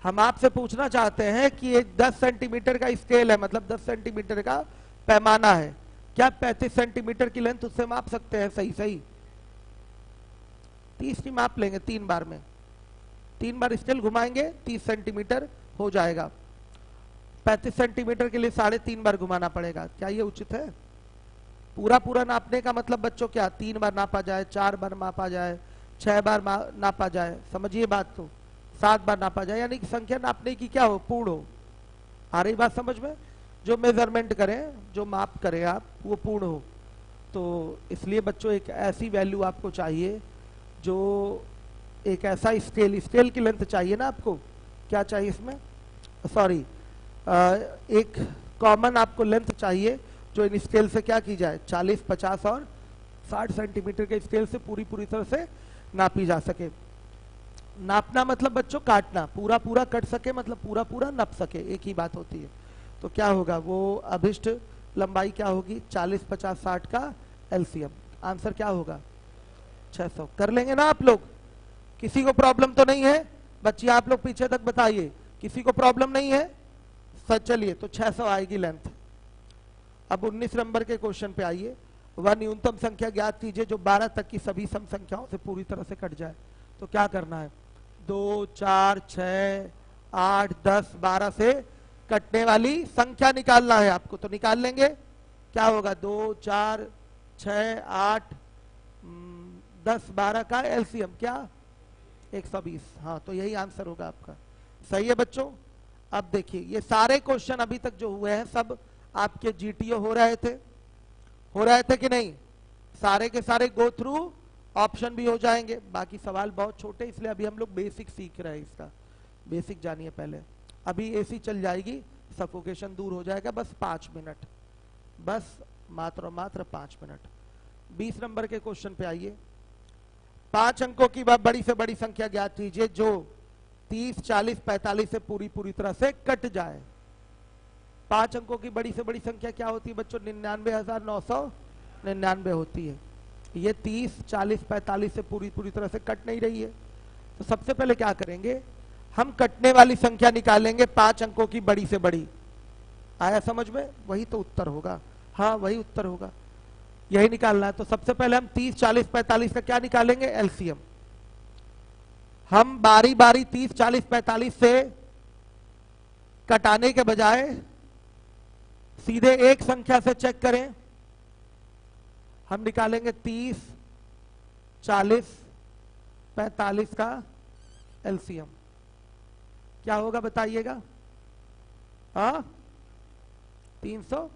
हम आपसे पूछना चाहते हैं कि एक 10 सेंटीमीटर का स्केल है, मतलब 10 सेंटीमीटर का पैमाना है, क्या 35 सेंटीमीटर की लेंथ उससे माप सकते हैं सही सही। 30 की माप लेंगे 3 बार में, 3 बार स्केल घुमाएंगे 30 सेंटीमीटर हो जाएगा। 35 सेंटीमीटर के लिए 3.5 बार घुमाना पड़ेगा, क्या ये उचित है। पूरा पूरा नापने का मतलब बच्चों क्या, 3 बार नापा जाए, 4 बार नापा जाए, 6 बार नापा जाए, समझिए बात को, 7 बार नापा जाए, यानी कि संख्या नापने की क्या हो, पूर्ण हो। आ रही बात समझ में, जो मेजरमेंट करें, जो माप करें आप, वो पूर्ण हो। तो इसलिए बच्चों एक ऐसी वैल्यू आपको चाहिए जो एक ऐसा स्केल की लेंथ चाहिए ना आपको, क्या चाहिए इसमें, सॉरी एक कॉमन आपको लेंथ चाहिए जो इन स्केल से क्या की जाए, 40, 50 और 60 सेंटीमीटर के स्केल से पूरी तरह से नापी जा सके। नापना मतलब बच्चों काटना, पूरा पूरा कट सके मतलब पूरा पूरा नप सके, एक ही बात होती है। तो क्या होगा, वो अभिष्ट लंबाई क्या होगी, 40, 50, 60 का एलसीएम। आंसर क्या होगा, 600। कर लेंगे ना आप लोग, किसी को प्रॉब्लम तो नहीं है बच्ची, आप लोग पीछे तक बताइए, किसी को प्रॉब्लम नहीं है। सच, चलिए तो 600 आएगी लेंथ। अब 19 नंबर के क्वेश्चन पे आइए। वह न्यूनतम संख्या ज्ञात कीजिए जो 12 तक की सभी सम संख्याओं से पूरी तरह से कट जाए। तो क्या करना है, 2, 4, 6, 8, 10, 12 से कटने वाली संख्या निकालना है आपको। तो निकाल लेंगे, क्या होगा, 2, 4, 6, 8, 10, 12 का एलसीएम क्या 120। हाँ, तो यही आंसर होगा आपका। सही है बच्चों। अब देखिए, ये सारे क्वेश्चन अभी तक जो हुए हैं सब आपके जीटीओ हो रहे थे कि नहीं? सारे के सारे गो थ्रू, ऑप्शन भी हो जाएंगे। बाकी सवाल बहुत छोटे, इसलिए अभी हम लोग बेसिक सीख रहे हैं। इसका बेसिक जानिए पहले। अभी एसी चल जाएगी, सफोकेशन दूर हो जाएगा। बस 5 मिनट, बस मात्र मात्र 5 मिनट। 20 नंबर के क्वेश्चन पे आइए। 5 अंकों की बड़ी से बड़ी संख्या ज्ञात कीजिए जो 30, 40, 45 से पूरी तरह से कट जाए। 5 अंकों की बड़ी से बड़ी संख्या क्या होती है बच्चों? 99,999 होती है। ये 30, 40, 45 से पूरी तरह से कट नहीं रही है। तो सबसे पहले क्या करेंगे, हम कटने वाली संख्या निकालेंगे 5 अंकों की बड़ी से बड़ी। आया समझ में? वही तो उत्तर होगा। हाँ, वही उत्तर होगा, यही निकालना है। तो सबसे पहले हम 30, 40, 45 का क्या निकालेंगे? एलसीएम। हम बारी बारी 30, 40, 45 से कटाने के बजाय सीधे एक संख्या से चेक करें। हम निकालेंगे 30, 40, 45 का एलसीएम। क्या होगा बताइएगा? हाँ, 300।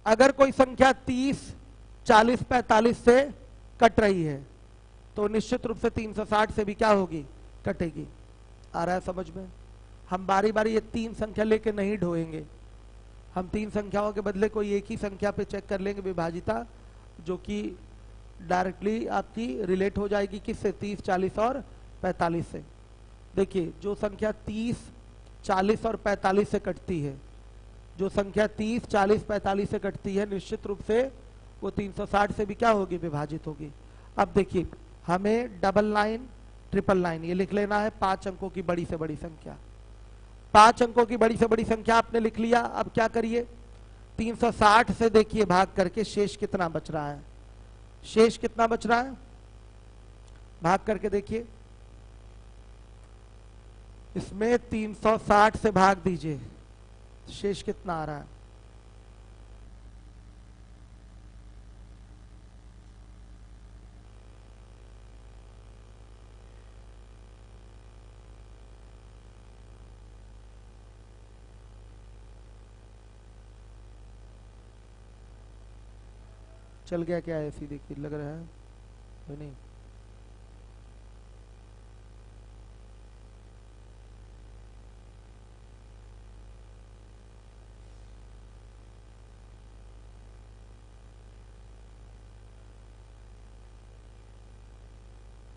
अगर कोई संख्या 30, 40, 45 से कट रही है तो निश्चित रूप से 360 से भी क्या होगी? कटेगी। आ रहा है समझ में? हम बारी बारी ये 3 संख्या लेके नहीं ढोएंगे। हम 3 संख्याओं के बदले कोई एक ही संख्या पे चेक कर लेंगे विभाजिता, जो कि डायरेक्टली आपकी रिलेट हो जाएगी किससे? 30, 40 और 45 से। देखिए, जो संख्या 30, 40 और 45 से कटती है, जो संख्या 30, 40, 45 से कटती है, निश्चित रूप से वो 360 से भी क्या होगी? विभाजित होगी। अब देखिए, हमें डबल लाइन, ट्रिपल लाइन ये लिख लेना है। 5 अंकों की बड़ी से बड़ी संख्या। 5 अंकों की बड़ी से बड़ी संख्या आपने लिख लिया। अब क्या करिए, 360 से देखिए भाग करके शेष कितना बच रहा है। शेष कितना बच रहा है? भाग करके देखिए, इसमें 360 से भाग दीजिए, शेष कितना आ रहा है? चल गया क्या? ऐसी देखिए लग रहा है तो नहीं।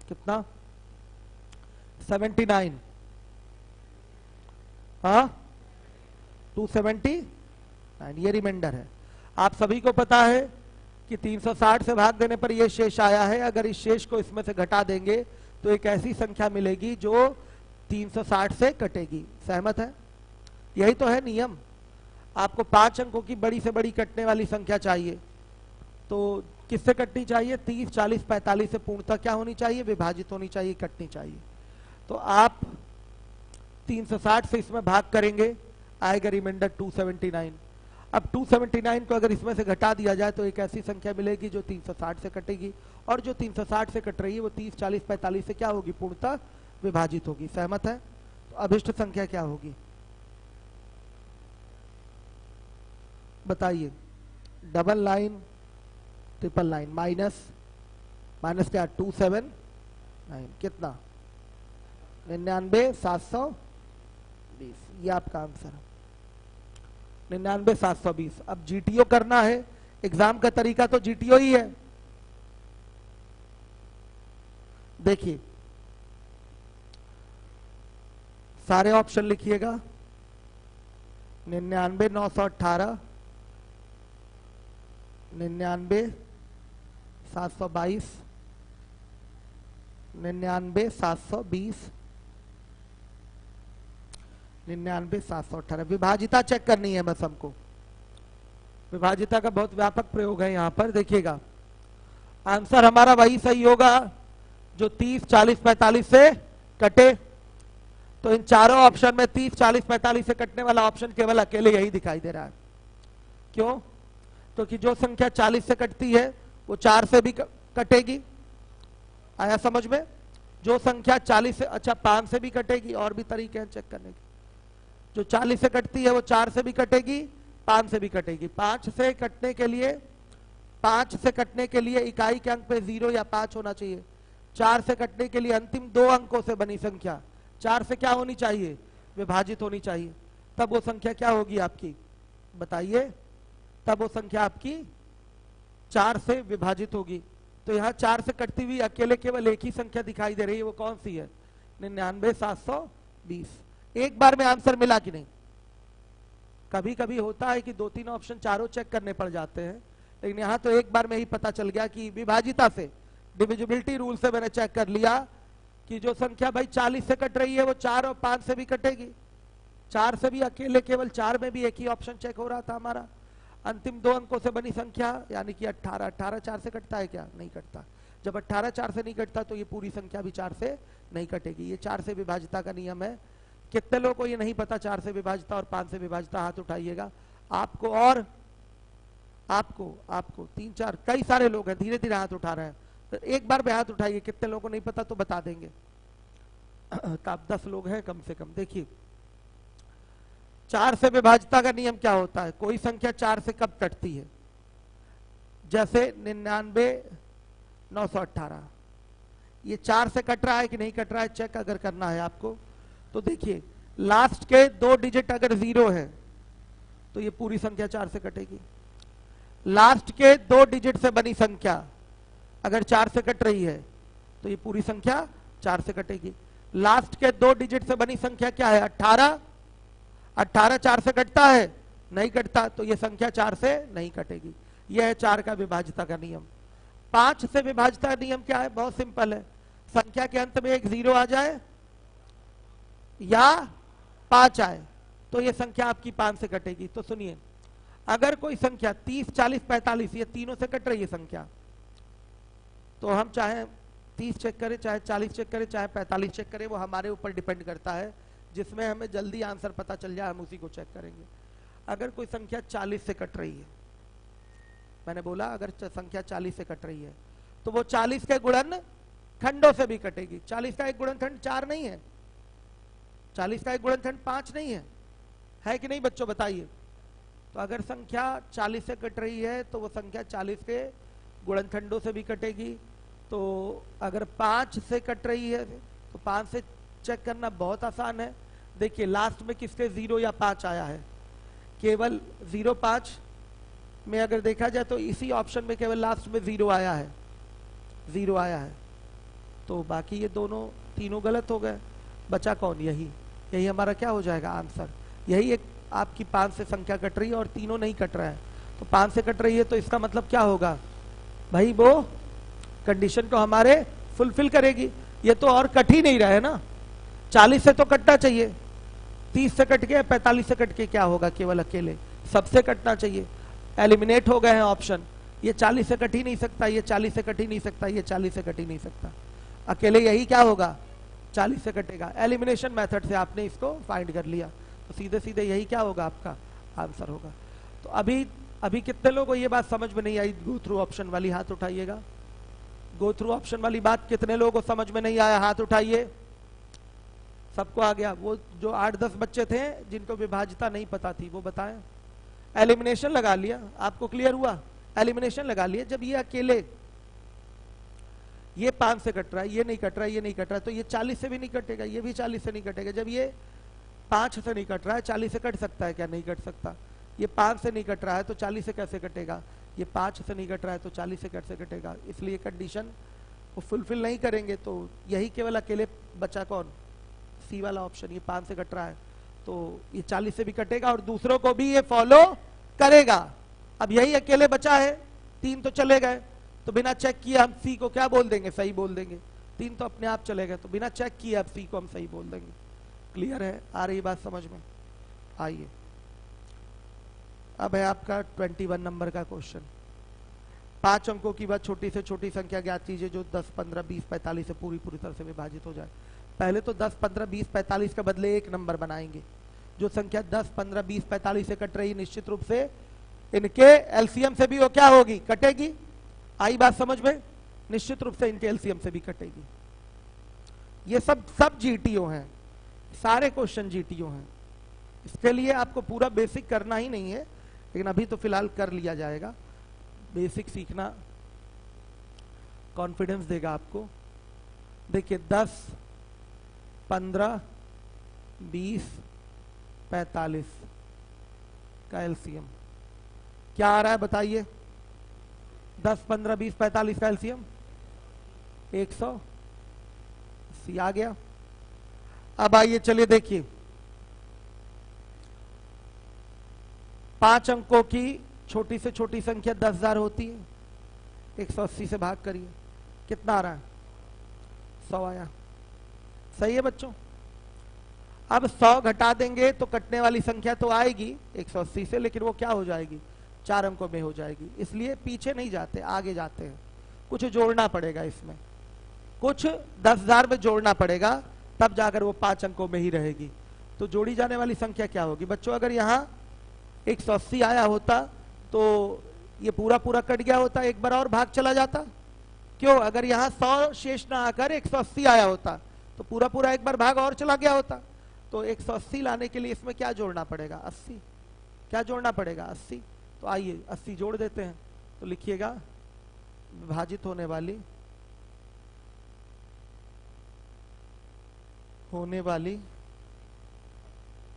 कितना? 79। हाँ, 279 ये रिमाइंडर है। आप सभी को पता है कि 360 से भाग देने पर यह शेष आया है। अगर इस शेष को इसमें से घटा देंगे तो एक ऐसी संख्या मिलेगी जो 360 से कटेगी। सहमत है? यही तो है नियम। आपको 5 अंकों की बड़ी से बड़ी कटने वाली संख्या चाहिए, तो किससे कटनी चाहिए? 30, 40, 45 से पूर्णतः क्या होनी चाहिए? विभाजित होनी चाहिए, कटनी चाहिए। तो आप 360 से इसमें भाग करेंगे, आएगा रिमाइंडर 279। अब 279 को अगर इसमें से घटा दिया जाए तो एक ऐसी संख्या मिलेगी जो 360 से कटेगी, और जो 360 से कट रही है वो 30, 40, 45 से क्या होगी? पूर्णतः विभाजित होगी। सहमत है? तो अभिष्ट संख्या क्या होगी बताइए? Double line, triple line, minus minus क्या? 279 कितना? 99,720। ये आपका आंसर है, 99,720। अब जीटीओ करना है। एग्जाम का तरीका तो जीटीओ ही है। देखिए, सारे ऑप्शन लिखिएगा। 99,918, 99,722, 99,720, 99,718। विभाजिता चेक करनी है बस हमको। विभाजिता का बहुत व्यापक प्रयोग है यहां पर। देखिएगा, आंसर हमारा वही सही होगा जो 30, 40, 45 से कटे। तो इन चारों ऑप्शन में 30, 40, 45 से कटने वाला ऑप्शन केवल अकेले यही दिखाई दे रहा है। क्यों? क्योंकि जो संख्या 40 से कटती है वो 4 से भी कटेगी। आया समझ में? जो संख्या 40 से, अच्छा 5 से भी कटेगी, और भी तरीके हैं चेक करने के। जो 40 से कटती है वो 4 से भी कटेगी, 5 से भी कटेगी। 5 से कटने के लिए इकाई के अंक पे 0 या 5 होना चाहिए। 4 से कटने के लिए अंतिम 2 अंकों से बनी संख्या 4 से क्या होनी चाहिए, विभाजित होनी चाहिए। तब वो संख्या क्या होगी आपकी, बताइए। तब वो संख्या आपकी 4 से विभाजित होगी। तो यहाँ 4 से कटती हुई अकेले केवल एक ही संख्या दिखाई दे रही है, वो कौन सी है, 99,720। एक बार में आंसर मिला कि नहीं? कभी कभी होता है कि 2-3 ऑप्शन चारों चेक करने पड़ जाते हैं, लेकिन यहाँ तो एक बार में ही पता चल गया कि विभाजिता से, डिविजिबिलिटी रूल से मैंने चेक कर लिया कि जो संख्या भाई 40 से कट रही है वो 4 और 5 से भी कटेगी। 4 से भी अकेले केवल 4 में भी एक ही ऑप्शन चेक हो रहा था हमारा। अंतिम 2 अंकों से बनी संख्या यानी कि 18, 18 4 से कटता है क्या, नहीं कटता। जब 18 4 से नहीं कटता तो ये पूरी संख्या भी 4 से नहीं कटेगी। ये 4 से विभाजिता का नियम है। कितने लोगों को ये नहीं पता 4 से विभाजिता और 5 से विभाजिता, हाथ उठाइएगा। आपको और आपको 3-4 कई सारे लोग हैं, धीरे धीरे हाथ उठा रहे हैं, तो एक बार में हाथ उठाइए। कितने लोगों को नहीं पता तो बता देंगे। तो आप 10 लोग हैं कम से कम। देखिए 4 से विभाजिता का नियम क्या होता है, कोई संख्या 4 से कब कटती है, जैसे 99,918 ये 4 से कट रहा है कि नहीं कट रहा है, चेक अगर करना है आपको तो देखिए लास्ट के 2 डिजिट अगर 0 है तो ये पूरी संख्या 4 से कटेगी। लास्ट के 2 डिजिट से बनी संख्या अगर 4 से कट रही है तो ये पूरी संख्या 4 से कटेगी। लास्ट के 2 डिजिट से बनी संख्या क्या है, 18। 18 4 से कटता है, नहीं कटता, तो ये संख्या 4 से नहीं कटेगी। यह है 4 का विभाजिता का नियम। 5 से विभाजिता का नियम क्या है, बहुत सिंपल है। संख्या के अंत में एक 0 आ जाए या 5 आए तो ये संख्या आपकी 5 से कटेगी। तो सुनिए, अगर कोई संख्या 30, 40, 45 ये तीनों से कट रही है संख्या, तो हम चाहे 30 चेक करें, चाहे 40 चेक करें, चाहे 45 चेक करें, वो हमारे ऊपर डिपेंड करता है। जिसमें हमें जल्दी आंसर पता चल जाए हम उसी को चेक करेंगे। अगर कोई संख्या 40 से कट रही है, मैंने बोला अगर संख्या 40 से कट रही है तो वो 40 के गुणन खंडों से भी कटेगी। 40 का एक गुणनखंड 4 नहीं है, 40 का एक गुणनखंड 5 नहीं है कि नहीं बच्चों, बताइए। तो अगर संख्या 40 से कट रही है तो वो संख्या 40 के गुणनखंडों से भी कटेगी। तो अगर 5 से कट रही है तो 5 से चेक करना बहुत आसान है। देखिए लास्ट में किसके 0 या 5 आया है, केवल 0 5 में अगर देखा जाए तो इसी ऑप्शन में केवल लास्ट में 0 आया है, 0 आया है। तो बाकी ये दोनों तीनों गलत हो गए। बचा कौन, यही हमारा क्या हो जाएगा आंसर। यही एक आपकी 5 से संख्या कट रही है और तीनों नहीं कट रहा है। तो 5 से कट रही है तो इसका मतलब क्या होगा भाई, वो कंडीशन को हमारे फुलफिल करेगी। ये तो और कट ही नहीं रहा है ना, 40 से तो कटना चाहिए, 30 से कट के 45 से कट के क्या होगा, केवल अकेले सबसे कटना चाहिए। एलिमिनेट हो गए हैं ऑप्शन। ये 40 से कट ही नहीं सकता, ये 40 से कट ही नहीं सकता, ये 40 से कट ही नहीं सकता, अकेले यही क्या होगा 40 से कटेगा। एलिमिनेशन मेथड से आपने इसको फाइंड कर लिया तो सीधे सीधे यही क्या होगा, आपका आंसर होगा। तो अभी कितने लोगों को ये बात समझ में नहीं आई, गो थ्रू ऑप्शन वाली, हाथ उठाइएगा। गो थ्रू ऑप्शन वाली बात कितने लोगों को समझ में नहीं आया, हाथ उठाइए। सबको आ गया। वो जो 8-10 बच्चे थे जिनको विभाजिता नहीं पता थी वो बताएं। एलिमिनेशन लगा लिया, आपको क्लियर हुआ, एलिमिनेशन लगा लिया। जब ये अकेले ये 5 से कट रहा है, ये नहीं कट रहा है, ये नहीं कट रहा है, तो ये 40 से भी नहीं कटेगा, ये भी 40 से नहीं कटेगा। जब ये 5 से नहीं कट रहा है, 40 से कट सकता है क्या, नहीं कट सकता। ये 5 से नहीं कट रहा है तो 40 से कैसे कटेगा, ये 5 से नहीं कट रहा है तो 40 से कैसे कटेगा। इसलिए कंडीशन वो फुलफिल नहीं करेंगे। तो यही केवल अकेले बचा कौन, सी वाला ऑप्शन। ये 5 से कट रहा है तो ये 40 से भी कटेगा और दूसरों को भी ये फॉलो करेगा। अब यही अकेले बचा है, 3 तो चले गए, तो बिना चेक किए हम सी को क्या बोल देंगे, सही बोल देंगे। 3 तो अपने आप चले गए, तो बिना चेक किए अब सी को हम सही बोल देंगे। क्लियर है, आ रही बात समझ में, आइए। अब है आपका 21 नंबर का क्वेश्चन। 5 अंकों की बात, छोटी से छोटी संख्या ज्ञात कीजिए जो 10, 15, 20, 45 से पूरी तरह से विभाजित हो जाए। पहले तो 10, 15, 20, 45 के बदले एक नंबर बनाएंगे। जो संख्या 10, 15, 20, 45 से कट रही, निश्चित रूप से इनके एलसीएम से भी वो क्या होगी, कटेगी। आई बात समझ में, निश्चित रूप से इनके एलसीएम से भी कटेगी। ये सब जीटीओ हैं, सारे क्वेश्चन जीटीओ हैं। इसके लिए आपको पूरा बेसिक करना ही नहीं है, लेकिन अभी तो फिलहाल कर लिया जाएगा। बेसिक सीखना कॉन्फिडेंस देगा आपको। देखिए 10, 15, 20, 45 का एलसीएम क्या आ रहा है बताइए? 10, 15, 20, 45 का एलसीएम 180 आ गया। अब आइए चलिए देखिए 5 अंकों की छोटी से छोटी संख्या 10,000 होती है, 180 से भाग करिए, कितना आ रहा है? 100 आया। सही है बच्चों। अब 100 घटा देंगे तो कटने वाली संख्या तो आएगी 180 से, लेकिन वो क्या हो जाएगी? 4 अंकों में हो जाएगी। इसलिए पीछे नहीं जाते, आगे जाते हैं। कुछ जोड़ना पड़ेगा इसमें, कुछ 10,000 में जोड़ना पड़ेगा, तब जाकर वो 5 अंकों में ही रहेगी। तो जोड़ी जाने वाली संख्या क्या होगी बच्चों? अगर यहाँ 180 आया होता तो ये पूरा पूरा कट गया होता, एक बार और भाग चला जाता। क्यों? अगर यहाँ 100 शेष ना आकर 180 आया होता तो पूरा पूरा एक बार भाग और चला गया होता। तो 180 लाने के लिए इसमें क्या जोड़ना पड़ेगा? 80। क्या जोड़ना पड़ेगा? 80। तो आइए 80 जोड़ देते हैं। तो लिखिएगा विभाजित होने वाली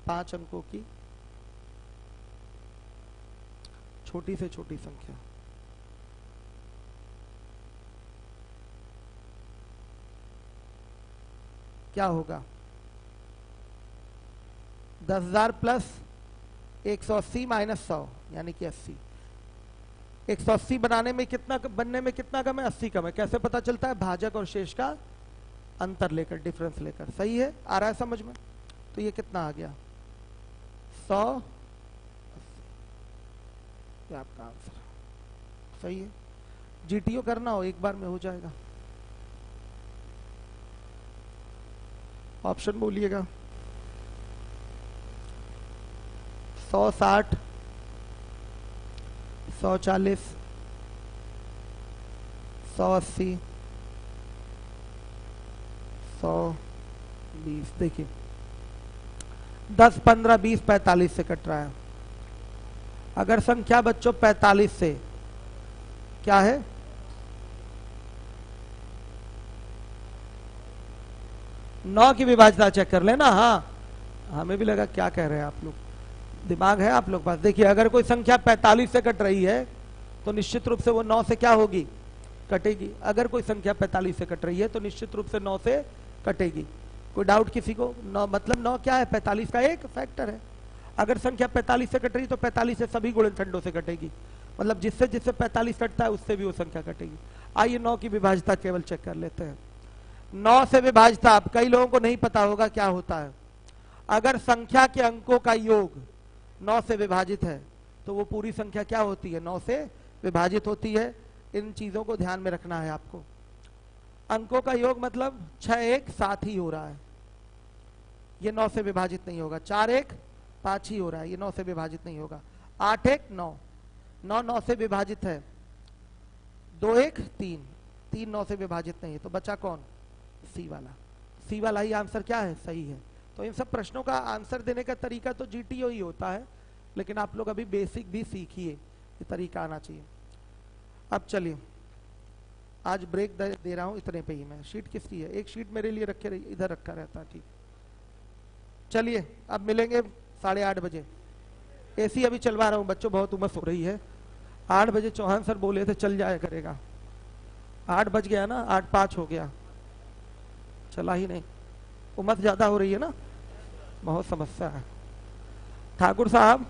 5 अंकों की छोटी से छोटी संख्या क्या होगा? 10,000 प्लस 180 माइनस 100 यानी कि 80। 180 बनने में कितना कम है? 80 कम है। कैसे पता चलता है? भाजक और शेष का अंतर लेकर, डिफरेंस लेकर। सही है, आ रहा है समझ में? तो ये कितना आ गया? 100 ये आपका आंसर। सही है। जीटीओ करना हो एक बार में हो जाएगा। ऑप्शन बोलिएगा। 160, 140, 180, 120। देखिए 10, 15, 20, 45 से कट रहा है। अगर संख्या बच्चों 45 से क्या है? नौ की विभाज्यता चेक कर लेना। हाँ, हमें भी लगा क्या कह रहे हैं आप लोग, दिमाग है आप लोग पास। देखिए अगर कोई संख्या 45 से कट रही है तो निश्चित रूप से वो 9 से क्या होगी? कटेगी। अगर कोई संख्या 45 से कट रही है तो निश्चित रूप से 9 से कटेगी। कोई डाउट किसी को? 9 मतलब 9 क्या है? 45 का एक फैक्टर है। अगर संख्या 45 से कट रही तो 45 से सभी गुणनखंडों से कटेगी, मतलब जिससे जिससे 45 कटता है उससे भी वो संख्या कटेगी। आइए 9 की विभाज्यता केवल चेक कर लेते हैं। 9 से विभाज्यता, अब कई लोगों को नहीं पता होगा क्या होता है। अगर संख्या के अंकों का योग 9 से विभाजित है तो वो पूरी संख्या क्या होती है? 9 से विभाजित होती है। इन चीजों को ध्यान में रखना है आपको। अंकों का योग मतलब 6 1 7 ही हो रहा है, ये 9 से विभाजित नहीं होगा। 4 1 5 ही हो रहा है, ये 9 से विभाजित नहीं होगा। 8 1 9, 9 9 से विभाजित है। 2 1 3, 3 9 से विभाजित नहीं है। तो बचा कौन? सी वाला। सी वाला ही आंसर क्या है? सही है। तो इन सब प्रश्नों का आंसर देने का तरीका तो जीटीओ ही होता है, लेकिन आप लोग अभी बेसिक भी सीखिए, ये तरीका आना चाहिए। अब चलिए आज ब्रेक दे रहा हूं इतने पे ही। मैं शीट किसकी है? एक शीट मेरे लिए रखे रही, इधर रखा रहता है। ठीक, चलिए अब मिलेंगे 8:30 बजे। एसी अभी चलवा रहा हूं बच्चों, बहुत उमस हो रही है। 8 बजे चौहान सर बोले थे चल जाया करेगा। 8 बज गया ना, 8:05 हो गया, चला ही नहीं। उमस ज्यादा हो रही है ना, बहुत समस्या है। ठाकुर साहब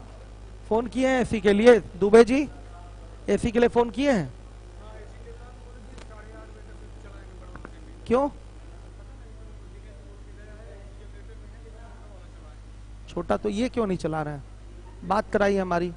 फोन किए हैं एसी के लिए? दुबे जी एसी के लिए फोन किए हैं? क्यों? छोटा तो ये क्यों नहीं चला रहे हैं? बात कराई हमारी।